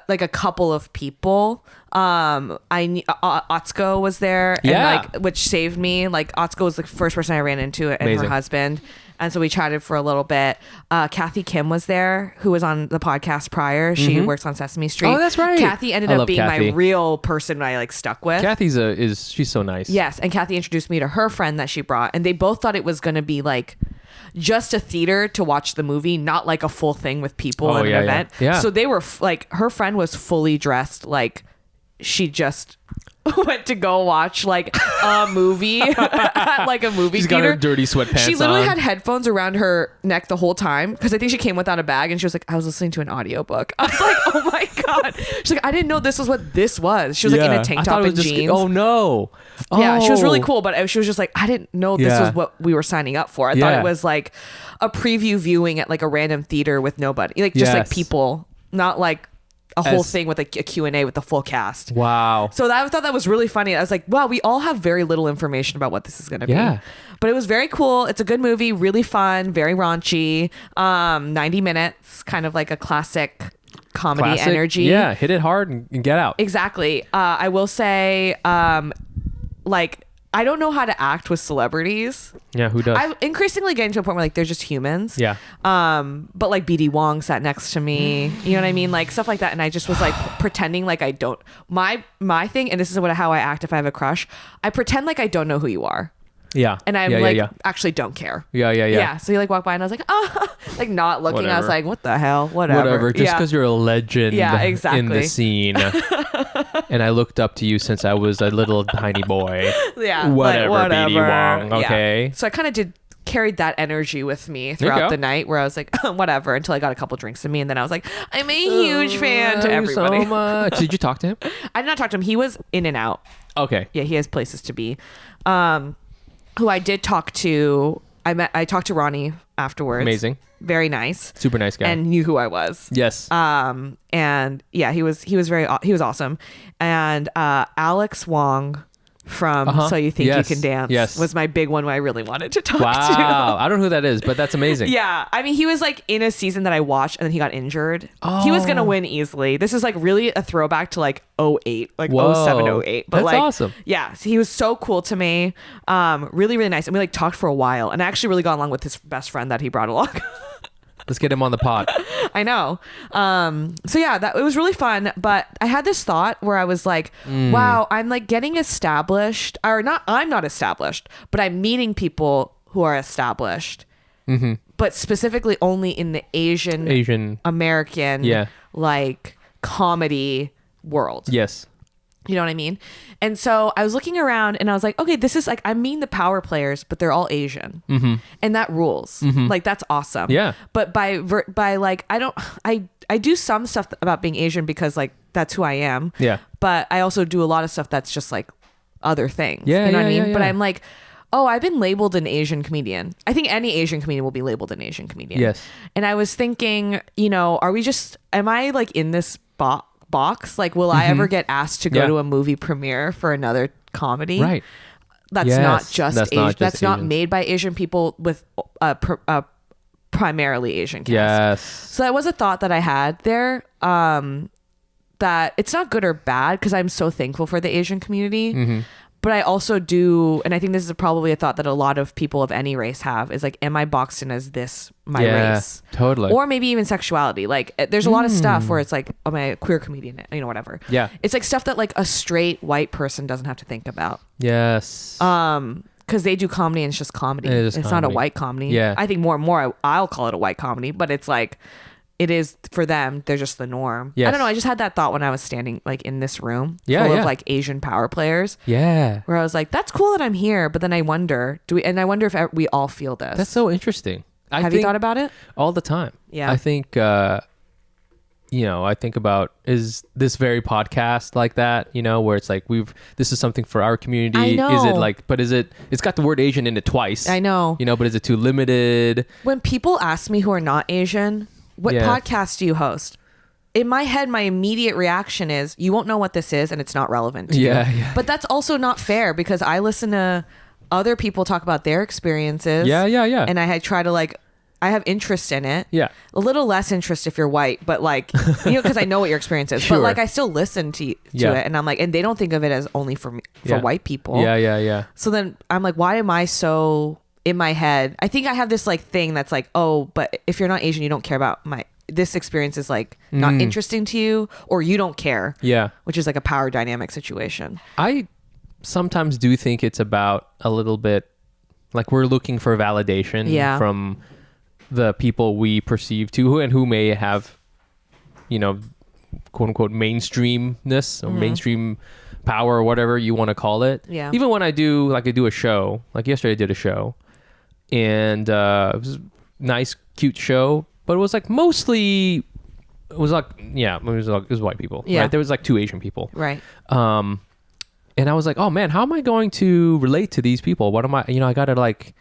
like a couple of people. Otsko was there, and like, which saved me. Like Otsko was the first person I ran into, and Amazing. her husband, and so we chatted for a little bit. Kathy Kim was there, who was on the podcast prior. She works on Sesame Street. Oh, that's right. Kathy ended up being my real person I like stuck with. Kathy's she's so nice. Yes, and Kathy introduced me to her friend that she brought, and they both thought it was going to be like just a theater to watch the movie, not like a full thing with people in an event. Yeah. So they were like, her friend was fully dressed like she just went to go watch like a movie at like a movie She's theater. got her dirty sweatpants She literally on. had headphones around her neck the whole time because I think she came without a bag and she was like, I was listening to an audiobook. I was like, oh my God. She's like, I didn't know this was what this was. She was like in a tank I top thought it and was just, jeans. oh no. Yeah, she was really Oh. cool, but she was just like, I didn't know this Yeah. was what we were signing up for. I thought Yeah. it was like a preview viewing at like a random theater with nobody, like just like Yes. people, not like a whole As- thing with like a Q&A with the full cast. Wow. So I thought that was really funny. I was like, wow, we all have very little information about what this is going to Yeah. be. But it was very cool. It's a good movie, really fun, very raunchy. 90 minutes, kind of like a classic comedy Classic. energy. Yeah, hit it hard and get out. Exactly. I will say, like, I don't know how to act with celebrities. Yeah, who does? I'm increasingly getting to a point where like they're just humans. Yeah. But like BD Wong sat next to me, you know what I mean? Like stuff like that. And I just was like pretending like I don't, my thing, and this is how I act if I have a crush. I pretend like I don't know who you are. Yeah. And I'm yeah, like, yeah. actually don't care. Yeah. Yeah. So he like walked by and I was like, like not looking. I was Whatever. like, what the hell? Whatever. Just Yeah. because you're a legend Yeah, in exactly. the scene. And I looked up to you since I was a little tiny boy. Yeah. Whatever, like, BD Wong. Yeah. Okay. So I kind of carried that energy with me There you throughout go. the night where I was like, whatever, until I got a couple drinks in me. And then I was like, I'm a huge fan to Thank you everybody. so much. Did you talk to him? I did not talk to him. He was in and out. Okay. Yeah, he has places to be. Who I did talk to, I talked to Ronnie afterwards. Amazing. Very nice. Super nice guy. And knew who I was. Yes. And yeah, he was awesome. And Alex Wong from So You Think Yes. You Can Dance Yes. was my big one who I really wanted to talk to. Wow. I don't know who that is, but that's amazing. Yeah. I mean, he was like in a season that I watched and then he got injured. He was going to win easily. This is like really a throwback to like 08, like Whoa. 07, 08. But That's like, awesome. Yeah. So he was so cool to me. Really, really nice. And we like talked for a while and I actually really got along with his best friend that he brought along. Let's get him on the pod. I know. So yeah, it was really fun. But I had this thought where I was like, wow, I'm like getting established, or not, I'm not established, but I'm meeting people who are established, but specifically only in the Asian American, Yeah. like comedy world. Yes. You know what I mean? And so I was looking around and I was like, okay, this is like, I mean the power players, but they're all Asian. And that rules. Like, that's awesome. Yeah. But by like, I do some stuff about being Asian because like, that's who I am. Yeah. But I also do a lot of stuff that's just like other things. Yeah, You know what I yeah, mean? yeah, But yeah. I'm like, oh, I've been labeled an Asian comedian. I think any Asian comedian will be labeled an Asian comedian. Yes. And I was thinking, you know, am I like in this box? Like, will I ever get asked to go Yeah. to a movie premiere for another comedy? Right. That's Yes, not just that's Asian. not just That's not Asians. made by Asian people with primarily Asian cast. Yes. So that was a thought that I had there. That it's not good or bad because I'm so thankful for the Asian community. But I also do, and I think this is probably a thought that a lot of people of any race have, is like, am I boxed in as this, my Yeah, race? totally. Or maybe even sexuality. Like, there's a lot of stuff where it's like, am I a queer comedian? You know, whatever. Yeah. It's like stuff that like a straight white person doesn't have to think about. Yes. Because they do comedy and it's just comedy. It is It's not a comedy. white comedy. Yeah. I think more and more I'll call it a white comedy, but it's like, it is for them. They're just the norm. I Yes. don't know. I just had that thought when I was standing like in this room Yeah, full yeah. of like Asian power players, Yeah. where I was like, that's cool that I'm here. But then I wonder, I wonder if we all feel this. That's so interesting. Have you thought about it? All the time. Yeah. I think, I think about, is this very podcast like that, where it's like, this is something for our community. I know. Is it like, but it's got the word Asian in it twice. I know. But is it too limited? When people ask me who are not Asian, what Yeah. podcast do you host? In my head, my immediate reaction is, you won't know what this is and it's not relevant to Yeah, you. yeah. But that's also not fair because I listen to other people talk about their experiences. Yeah. And I try to like, I have interest in it. Yeah. A little less interest if you're white, but like, because I know what your experience is. Sure. But like, I still listen to Yeah. it, and I'm like, and they don't think of it as only for Yeah. white people. Yeah. So then I'm like, why am I so in my head? I think I have this like thing that's like, oh, but if you're not Asian, you don't care about this experience is like not interesting to you, or you don't care. Yeah. Which is like a power dynamic situation. I sometimes do think it's about a little bit like we're looking for validation Yeah. from the people we perceive who may have, quote unquote mainstreamness or mainstream power or whatever you want to call it. Yeah. Even when I do a show, like yesterday I did a show, and it was a nice, cute show, but it was like mostly, it was white people. Yeah. Right? There was like 2 Asian people. Right. And I was like, oh man, how am I going to relate to these people? What am I, I gotta like,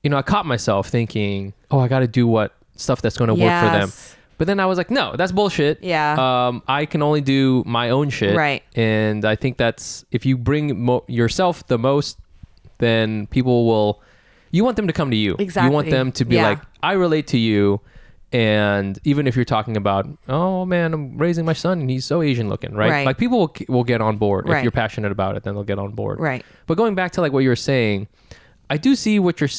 I caught myself thinking, oh, I gotta do stuff that's going to work for them. But then I was like, no, that's bullshit. Yeah. I can only do my own shit. Right. And I think that's, if you bring yourself the most, then you want them to come to you. Exactly. You want them to be like, I relate to you. And even if you're talking about, oh man, I'm raising my son and he's so Asian looking, right? Like people will get on board. If you're passionate about it, then they'll get on board. Right. But going back to like what you were saying, I do see what you're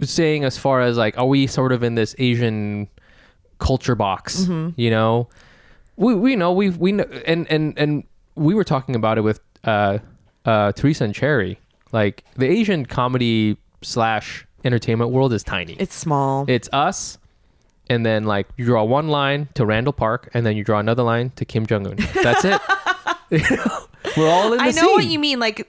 saying as far as like, are we sort of in this Asian culture box? We know, and we were talking about it with Teresa and Cherry. Like the Asian comedy / entertainment world is tiny. It's small. It's us. And then like you draw one line to Randall Park, and then you draw another line to Kim Jong-un. That's it. We're all in the scene. I know what you mean. Like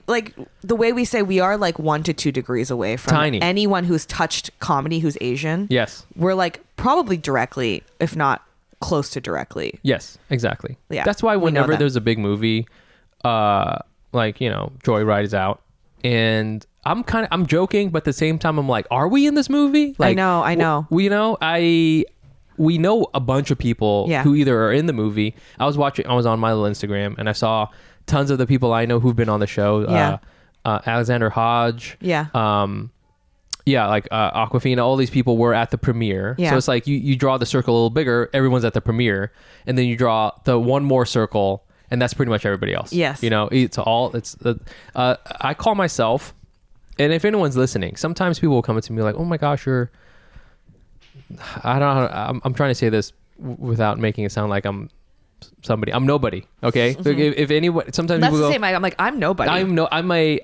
the way we say we are like 1 to 2 degrees away from Tiny. anyone who's touched comedy who's Asian. Yes. We're like probably directly, if not close to directly. Yes, exactly. Yeah. That's why whenever there's a big movie, like, Joyride is out, and I'm joking, but at the same time I'm like, are we in this movie? Like, I know. We know a bunch of people who either are in the movie. I was on my little Instagram, and I saw tons of the people I know who've been on the show. Yeah. Alexander Hodge. Yeah. Like Aquafina, all these people were at the premiere. Yeah. So it's like you draw the circle a little bigger, everyone's at the premiere, and then you draw the one more circle, and that's pretty much everybody else. Yes. I call myself, and if anyone's listening, sometimes people will come up to me like, oh my gosh, I don't know. I'm trying to say this without making it sound like I'm somebody. I'm nobody. Okay. If anyone, sometimes That's people the go, same. I'm like, I'm nobody.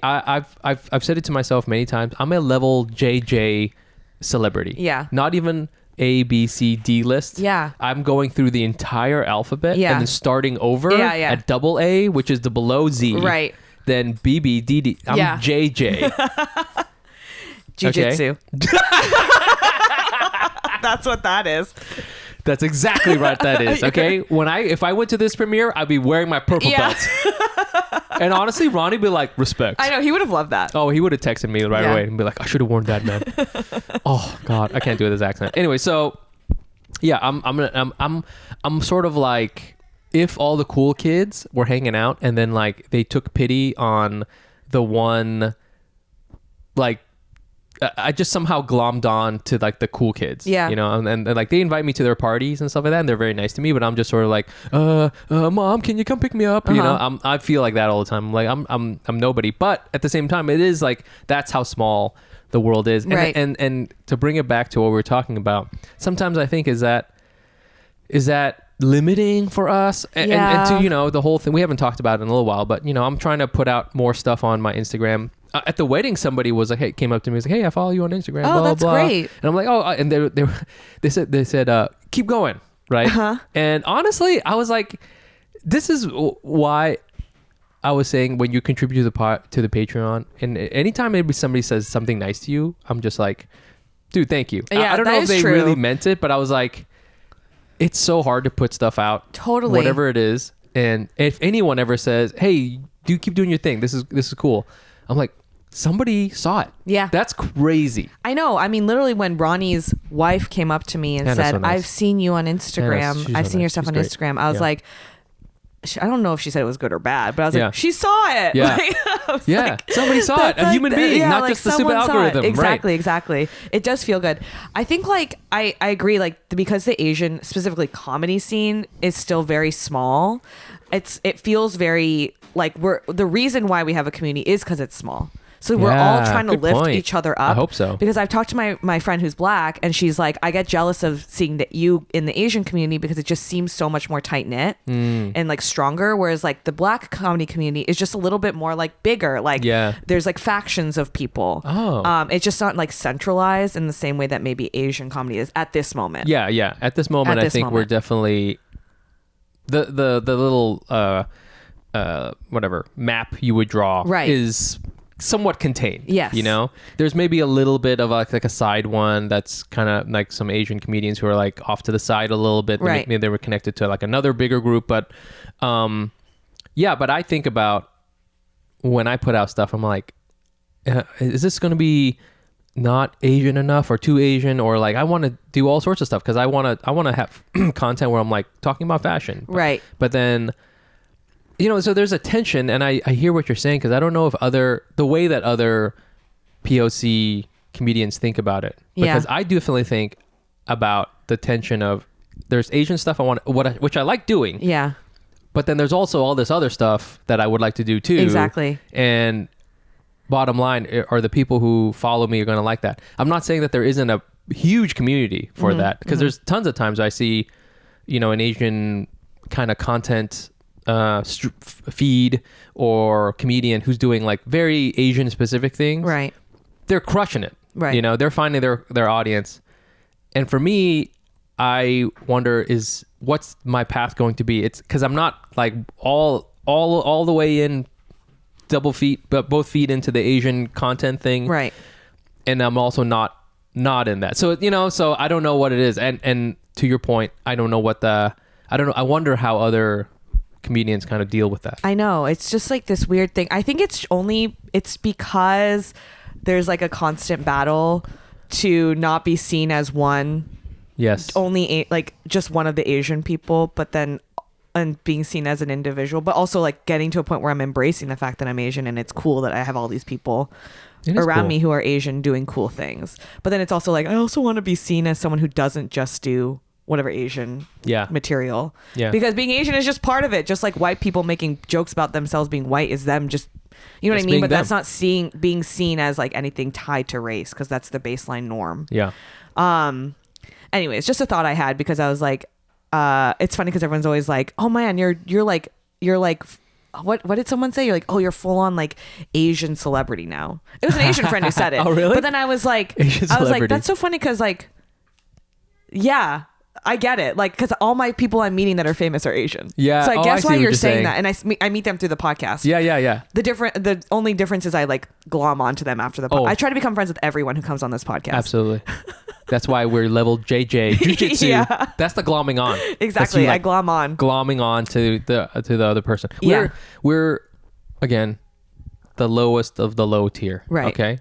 I've said it to myself many times. I'm a level JJ celebrity. Yeah. Not even A, B, C, D list. Yeah. I'm going through the entire alphabet and then starting over at double A, which is the below Z. Right. Then B, B, D, D. I'm JJ. Jiu-jitsu. That's what that is. That's exactly right. That is okay. If I went to this premiere, I'd be wearing my purple belt. And honestly, Ronnie would be like, respect. I know, he would have loved that. Oh, he would have texted me right away and be like, I should have worn that, man. Oh God, I can't do this accent. Anyway, so yeah, I'm sort of like, if all the cool kids were hanging out and then like they took pity on the one, like, I just somehow glommed on to like the cool kids, and like they invite me to their parties and stuff like that, and they're very nice to me, but I'm just sort of like, mom, can you come pick me up? I feel like that all the time. Like I'm nobody, but at the same time, it is like, that's how small the world is. Right. And to bring it back to what we were talking about, sometimes I think is that limiting for us and to, the whole thing, we haven't talked about it in a little while, but I'm trying to put out more stuff on my Instagram. At the wedding, somebody was like, "Hey," came up to me, was like, "Hey, I follow you on Instagram." Oh, blah, that's blah. great. And I'm like, "Oh," and they said, "Keep going," right? Uh-huh. And honestly, I was like, "This is why I was saying when you contribute to the Patreon, and anytime maybe somebody says something nice to you, I'm just like, dude, thank you." Yeah, I don't know if they really meant it, but I was like, it's so hard to put stuff out, totally, whatever it is. And if anyone ever says, "Hey, do keep doing your thing. This is cool," I'm like, somebody saw it. Yeah. That's crazy. I know. I mean, literally when Ronnie's wife came up to me and said, so nice. I've seen you on Instagram. I've seen your stuff on Instagram. I was like, I don't know if she said it was good or bad, but I was like, she saw it. Yeah. Like, somebody saw it. A human being, not just the stupid algorithm. Exactly. It does feel good. I think like, I agree, like because the Asian, specifically comedy scene is still very small. It feels very like the reason why we have a community is because it's small. So we're all trying to lift each other up. I hope so. Because I've talked to my friend who's black, and she's like, I get jealous of seeing that you in the Asian community because it just seems so much more tight knit and like stronger. Whereas like the black comedy community is just a little bit more like bigger. Like there's like factions of people. Oh. It's just not like centralized in the same way that maybe Asian comedy is at this moment. Yeah. At this moment, I think we're definitely the little whatever map you would draw Right. is somewhat contained. Yes. You know, there's maybe a little bit of like a side one that's kind of like some Asian comedians who are like off to the side a little bit. Right. Maybe they were connected to like another bigger group, but but I think about when I put out stuff, I'm like, is this going to be not Asian enough or too Asian, or like I want to do all sorts of stuff because I want to have content where I'm like talking about fashion. Right. But then, you know, so there's a tension, and I hear what you're saying because I don't know if the way that other POC comedians think about it. Because I definitely think about the tension of there's Asian stuff which I like doing. Yeah. But then there's also all this other stuff that I would like to do too. Exactly. And bottom line, are the people who follow me are going to like that. I'm not saying that there isn't a huge community for that, because there's tons of times I see, you know, an Asian kind of content feed or comedian who's doing like very Asian specific things. Right. They're crushing it. Right. You know, they're finding their audience. And for me, I wonder what's my path going to be? It's because I'm not like all the way in but both feet into the Asian content thing. Right. And I'm also not in that. So, you know, so I don't know what it is. And to your point, I don't know I wonder how other comedians kind of deal with that. I know. It's just like this weird thing. I think it's because there's like a constant battle to not be seen as one. Yes. Only like just one of the Asian people, but then and being seen as an individual, but also like getting to a point where I'm embracing the fact that I'm Asian and it's cool that I have all these people around me who are Asian doing cool things. But then it's also like, I also want to be seen as someone who doesn't just do whatever Asian material. Yeah. Because being Asian is just part of it. Just like white people making jokes about themselves being white is them just, you know what I mean? But that's not being seen as like anything tied to race, because that's the baseline norm. Yeah. Anyway, it's just a thought I had because I was like, it's funny because everyone's always like, oh man, you're like, what did someone say? You're like, oh, you're full on like Asian celebrity now. It was an Asian friend who said it. Oh, really? But then I was like, that's so funny because like, yeah, I get it. Like, because all my people I'm meeting that are famous are Asian. Yeah. So I guess why you're saying that. And I meet them through the podcast. Yeah. The only difference is I like glom onto them after the podcast. I try to become friends with everyone who comes on this podcast. Absolutely. That's why we're level JJ Jiu-Jitsu. Yeah. That's the glomming on. Exactly. You, I glom on. Glomming on to the other person. We're again the lowest of the low tier. Right. Okay.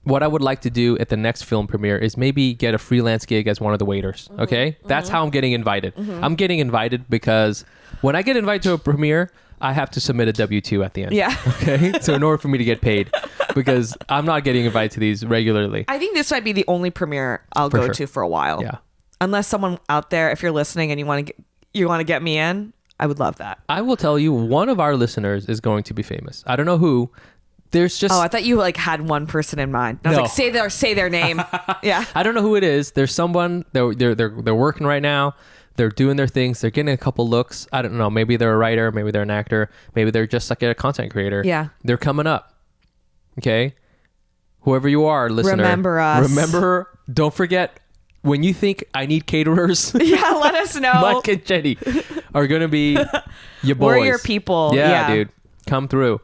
What I would like to do at the next film premiere is maybe get a freelance gig as one of the waiters. Okay. That's how I'm getting invited. I'm getting invited because when I get invited to a premiere, I have to submit a W-2 at the end. Yeah. Okay. So in order for me to get paid, because I'm not getting invited to these regularly. I think this might be the only premiere I'll go to for a while. Yeah. Unless someone out there, if you're listening and you want to get me in, I would love that. I will tell you, one of our listeners is going to be famous. I don't know who. There's just... Oh, I thought you like had one person in mind. I was like, say their name. Yeah. I don't know who it is. There's someone, they're working right now. They're doing their things. They're getting a couple looks. I don't know. Maybe they're a writer. Maybe they're an actor. Maybe they're just like a content creator. Yeah. They're coming up. Okay. Whoever you are, listener. Remember us. Remember, don't forget, when you think I need caterers. Yeah, let us know. Mike and Jenny are going to be your boys. We're your people. Yeah, dude. Come through.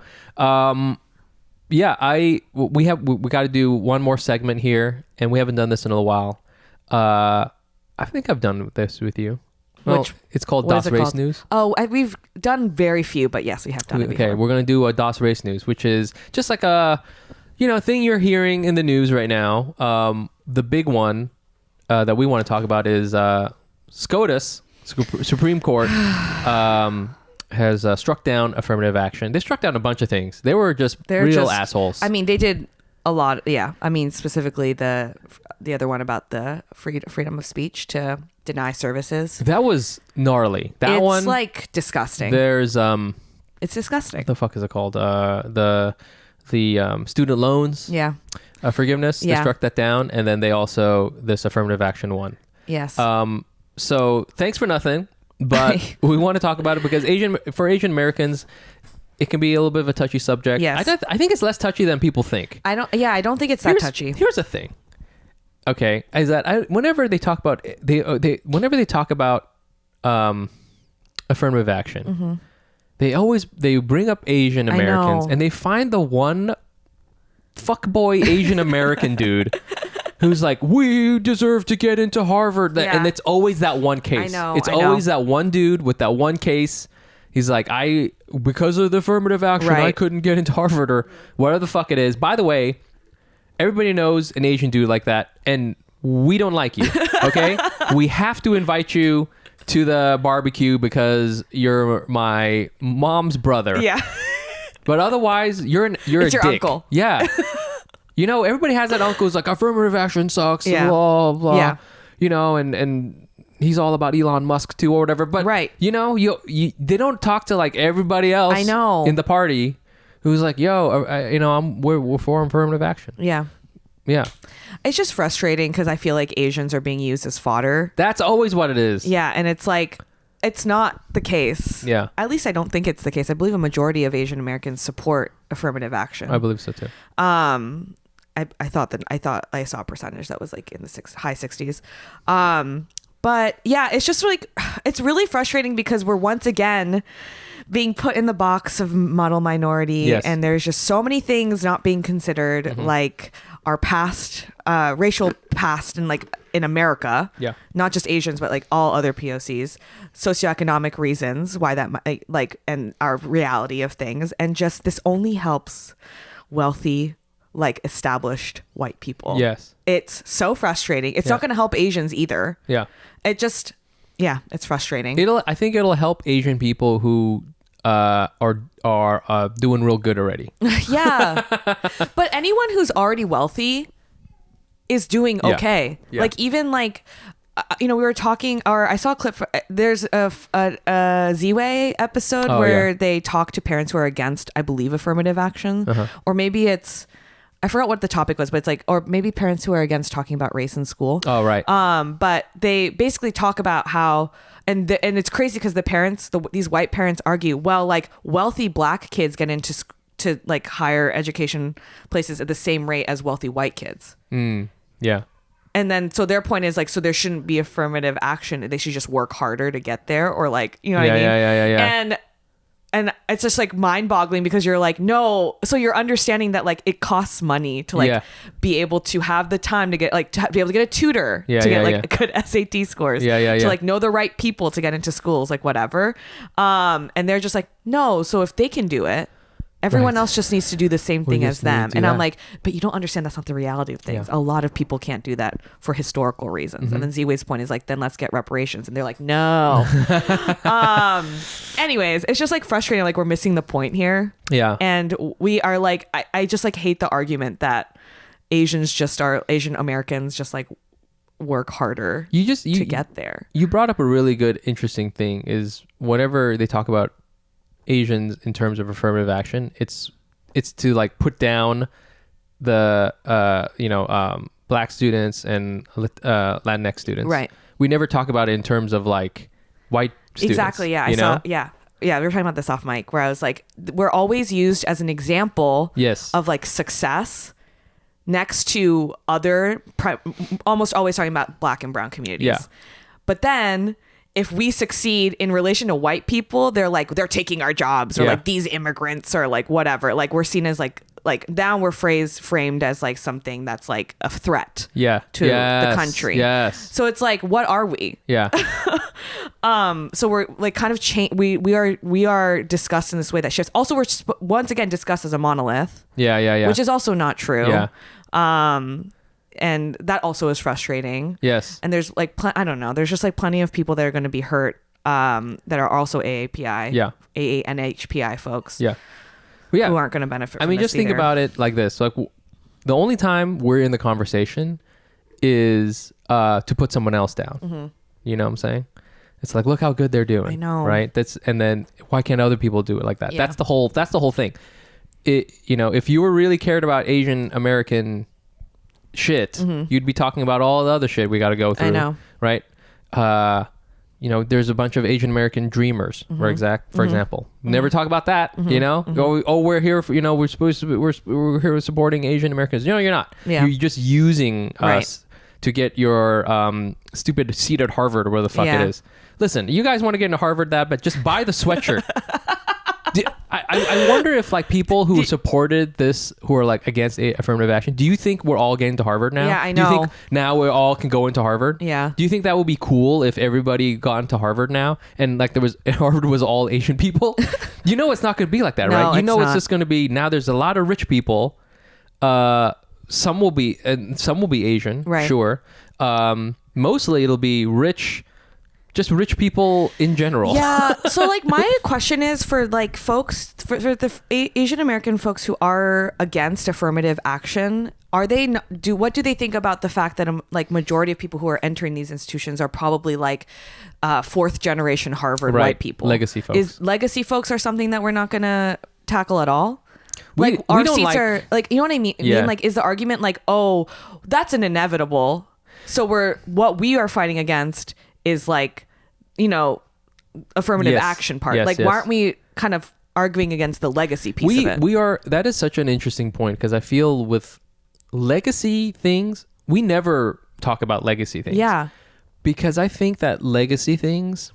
We got to do one more segment here, and we haven't done this in a while. I think I've done this with you. Well, it's called DOS Race News. Oh, we've done very few, but yes, we have done it before. Okay, we're going to do a DOS Race News, which is just like a, thing you're hearing in the news right now. The big one that we want to talk about is SCOTUS, Supreme Court, has struck down affirmative action. They struck down a bunch of things. They were just real assholes. I mean, they did a lot. Yeah. I mean, specifically the other one about the freedom of speech to deny services. That was gnarly. It's like disgusting. There's it's disgusting. What the fuck is it called? The student loans. Yeah. Forgiveness. They struck that down, and then they also this affirmative action one. Yes. So thanks for nothing. But we want to talk about it because for Asian Americans, it can be a little bit of a touchy subject. Yes. I think it's less touchy than people think. I don't think it's that touchy. Here's the thing. Okay, is that whenever they talk about whenever they talk about affirmative action, they bring up Asian Americans, and they find the one fuckboy Asian American dude who's like, we deserve to get into Harvard. And it's always that one case. It's always that one dude with that one case. He's like, because of the affirmative action, I couldn't get into Harvard or whatever the fuck it is. By the way, everybody knows an Asian dude like that, and we don't like you, okay? We have to invite you to the barbecue because you're my mom's brother. Yeah. But otherwise, you're a your dick. Uncle. Yeah. You know, everybody has that uncle who's like, affirmative action sucks, blah, blah. Yeah. You know, and he's all about Elon Musk too or whatever. But, you know, they don't talk to like everybody else in the party who's like, yo, we're for affirmative action. Yeah. Yeah. It's just frustrating because I feel like Asians are being used as fodder. That's always what it is. Yeah. And it's like, it's not the case. Yeah. At least I don't think it's the case. I believe a majority of Asian Americans support affirmative action. I believe so too. I thought I saw a percentage that was like in the high 60s. But yeah, it's just like, it's really frustrating because we're once again being put in the box of model minority, and there's just so many things not being considered, like our past, racial past, and like in America, not just Asians, but like all other POCs, socioeconomic reasons why that might, like, and our reality of things, and just this only helps wealthy, like established white people. Yes, it's so frustrating. It's not going to help Asians either. Yeah, it just, it's frustrating. I think it'll help Asian people who are doing real good already. Yeah. But anyone who's already wealthy is doing okay. Yeah. Like even like, we were talking, or I saw a clip. There's a Z-Way episode where they talk to parents who are against, I believe, affirmative action, or maybe it's, I forgot what the topic was, but it's like, or maybe parents who are against talking about race in school. Oh, right. But they basically talk about how, and it's crazy because the parents, these white parents argue, well, like wealthy black kids get into to like higher education places at the same rate as wealthy white kids. Yeah. And then, so their point is like, so there shouldn't be affirmative action. They should just work harder to get there, or like, you know what I mean? Yeah. And it's just like mind boggling because you're like, no. So you're understanding that like it costs money to like be able to have the time to get like, to be able to get a tutor to get like good SAT scores, to like know the right people to get into schools, like whatever. And they're just like, no. So if they can do it, everyone else just needs to do the same thing as them. And I'm like, but you don't understand that's not the reality of things. A lot of people can't do that for historical reasons. And then Z-Way's point is like, then let's get reparations. And they're like, no. Anyways, it's just like frustrating. Like we're missing the point here. Yeah. And we are like, I just like hate the argument that Asian Americans just like work harder to get there. You brought up a really good, interesting thing is whenever they talk about Asians in terms of affirmative action, it's to like put down the black students and Latinx students. Right. We never talk about it in terms of like white students. Exactly. Yeah. We were talking about this off mic where I was like, we're always used as an example of like success next to other almost always talking about black and brown communities. Yeah. But then if we succeed in relation to white people, they're like, they're taking our jobs, or like these immigrants, or like whatever. Like we're seen as like now we're framed as like something that's like a threat to the country. Yes. So it's like, what are we? Yeah. So we're like kind of we are discussed in this way that shifts. Also, we're once again discussed as a monolith. Yeah. Which is also not true. Yeah. And that also is frustrating. Yes. And there's like, I don't know, there's just like plenty of people that are going to be hurt that are also AAPI, AANHPI folks. Yeah. Well, who aren't going to benefit from this just think about it like this. Like the only time we're in the conversation is to put someone else down. Mm-hmm. You know what I'm saying? It's like, look how good they're doing. I know. Right? And then why can't other people do it like that? Yeah. That's the whole thing. If you were really cared about Asian American shit, you'd be talking about all the other shit we got to go through. I know. Right? There's a bunch of Asian American dreamers, for example. Never talk about that, we're here for, we're supposed to be, we're here supporting Asian Americans. No, you're not. Yeah. You're just using us to get your stupid seat at Harvard or where the fuck it is. Listen, you guys want to get into Harvard but just buy the sweatshirt. I wonder if like people who supported this, who are like against affirmative action, do you think we're all getting to Harvard now? Yeah, I Do you know. think now we all can go into Harvard? Yeah. Do you think that would be cool if everybody got into Harvard now and like Harvard was all Asian people? You know, it's not going to be like that, No, right? You it's know, it's not. just going to be now. There's a lot of rich people. Some will be Asian, Right. sure. Mostly it'll be rich. Just rich people in general. Yeah. So like my question is for like folks, for the Asian American folks who are against affirmative action, what do they think about the fact that like majority of people who are entering these institutions are probably like fourth generation Harvard white people? Legacy folks. Legacy folks are something that we're not going to tackle at all? We Our don't seats like- are like, you know what I mean? Yeah. Like, is the argument like, oh, that's an inevitable. So what we are fighting against is like, you know, affirmative Yes. action part. Yes, like, yes. why aren't we kind of arguing against the legacy piece of it? We are. That is such an interesting point because I feel with legacy things, we never talk about legacy things. Yeah. Because I think that legacy things,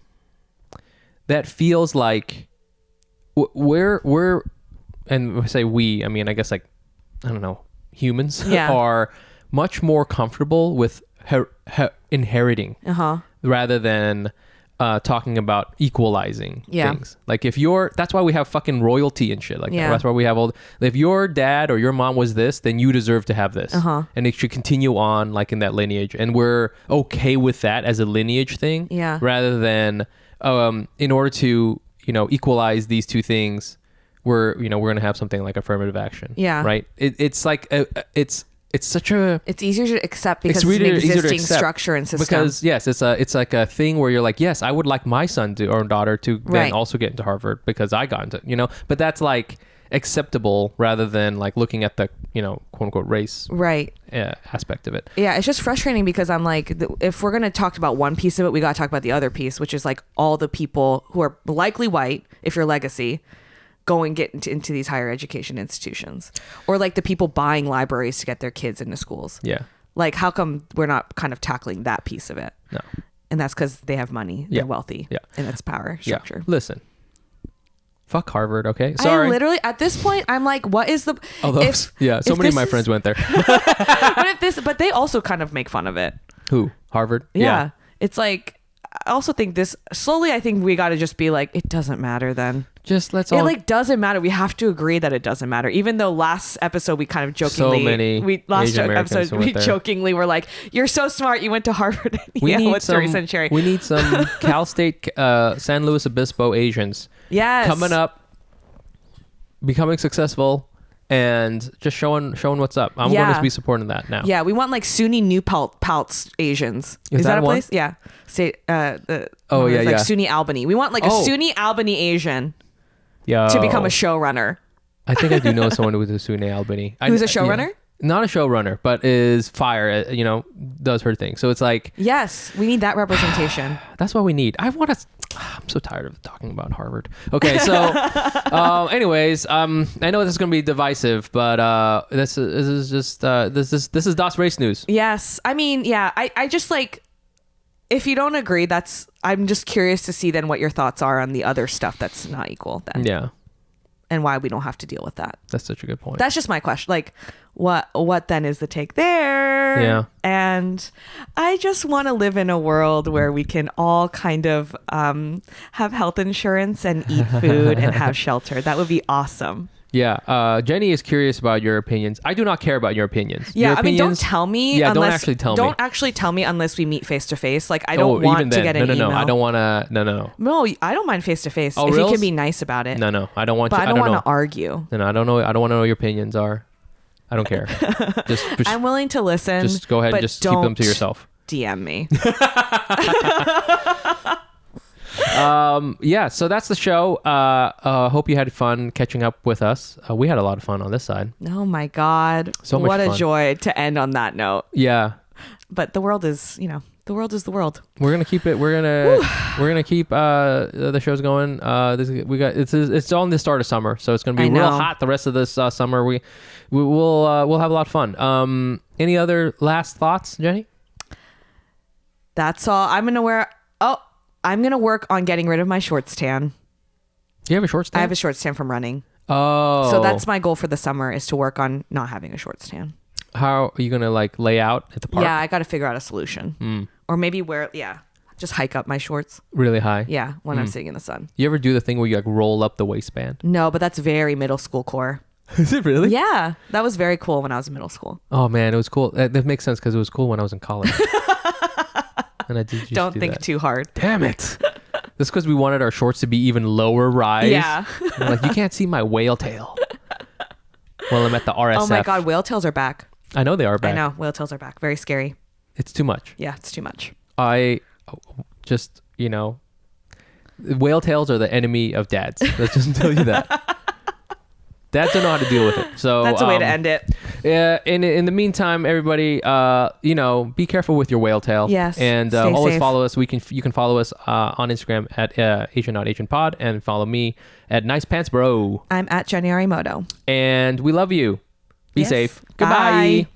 that feels like we're and when I say we, I mean, I guess like, I don't know, humans Yeah. are much more comfortable with inheriting rather than talking about equalizing Yeah. things. Like that's why we have fucking royalty and shit like Yeah. that. That's why we have if your dad or your mom was this, then you deserve to have this. And it should continue on like in that lineage. And we're okay with that as a lineage thing. Yeah. Rather than in order to, equalize these two things, we're going to have something like affirmative action. Yeah. Right? It's like it's such a... It's easier to accept because it's really an easier to existing accept structure and system. Because yes, it's like a thing where you're like, yes, I would like my son or daughter to then Right. also get into Harvard because I got into, but that's like acceptable rather than like looking at the, quote unquote race right. aspect of it. Yeah, it's just frustrating because I'm like, if we're going to talk about one piece of it, we got to talk about the other piece, which is like all the people who are likely white, if you're legacy, get into these higher education institutions, or like the people buying libraries to get their kids into schools. Yeah. Like, how come we're not kind of tackling that piece of it? No. And that's because they have money. Yeah. They're wealthy. Yeah. And it's power structure. Yeah. Listen. Fuck Harvard, okay? Sorry. I literally, at this point, I'm like, what is the... Although, so many of my friends went there. But they also kind of make fun of it. Who? Harvard? Yeah. It's like, I also think I think we got to just be like, it doesn't matter then. Just let's all... It like doesn't matter. We have to agree that it doesn't matter. Even though last episode we kind of jokingly, So many Asian Americans went there. jokingly were like, "You're so smart. You went to Harvard." We need what's Teresa and Cherry? We need some Cal State, San Luis Obispo Asians Yes. coming up, becoming successful, and just showing what's up. I'm going to be supporting that now. Yeah, we want like SUNY New Paltz Asians. Is that that a one? place? Yeah. Say yeah. SUNY Albany. We want like a SUNY Albany Asian to become a showrunner. I think I do know someone who's a SUNY Albany. Who's a showrunner? Yeah. Not a showrunner, but is fire. Does her thing. So it's like, yes, we need that representation. that's what we need. I'm so tired of talking about Harvard. Okay, so anyways, I know this is going to be divisive, but this is just this is Das Race News. Yes. I mean, yeah, I just like, if you don't agree, I'm just curious to see then what your thoughts are on the other stuff that's not equal then. Yeah. And why we don't have to deal with that. That's such a good point. That's just my question. Like, what then is the take there? Yeah. And I just want to live in a world where we can all kind of have health insurance and eat food and have shelter. That would be awesome. Yeah. Jenny is curious about your opinions. I do not care about your opinions. Yeah, your I mean, don't tell me. Yeah, unless, don't actually tell me. Don't actually tell me unless we meet face to face. Like, I don't want to get an email. No, I don't want to. No. No, I don't mind face to face if reals? you can be nice about it. No, I don't want. But I don't want to argue. No, I don't know. I don't want to know what your opinions are. I don't care. just I'm willing to listen. Just go ahead and just keep them to yourself. DM me. Yeah, so that's the show. Hope you had fun catching up with us. We had a lot of fun on this side. Oh my God. So much what fun. a joy to end on that note. Yeah. But the world is, the world is the world. We're gonna keep it. We're gonna keep the shows going. It's on the start of summer, so it's gonna be real hot the rest of this summer. We'll have a lot of fun. Any other last thoughts, Jenny? That's all. I'm gonna work on getting rid of my shorts tan. Do you have a short stand? I have a short stand from running. Oh. So that's my goal for the summer, is to work on not having a short stand. How are you going to like lay out at the park? Yeah, I got to figure out a solution. Or maybe just hike up my shorts. Really high? Yeah, when I'm sitting in the sun. You ever do the thing where you like roll up the waistband? No, but that's very middle school core. Is it really? Yeah, that was very cool when I was in middle school. Oh man, it was cool. That makes sense because it was cool when I was in college. And I did just Don't do think that. too hard. Damn it. That's because we wanted our shorts to be even lower rise. Yeah. We're like, you can't see my whale tail. Well, I'm at the RSF. Oh my God, whale tails are back. I know they are back. I know, whale tails are back. Very scary. It's too much. Yeah, it's too much. I just, whale tails are the enemy of dads. Let's just tell you that. Dads don't know how to deal with it. So That's a way to end it. Yeah. In the meantime, everybody, be careful with your whale tail. Yes. And stay always safe. follow us. You can follow us on Instagram at Asian Not Asian Pod, and follow me at Nice Pants Bro. I'm at Jenny Arimoto. And we love you. Be Yes. safe. Bye. Goodbye.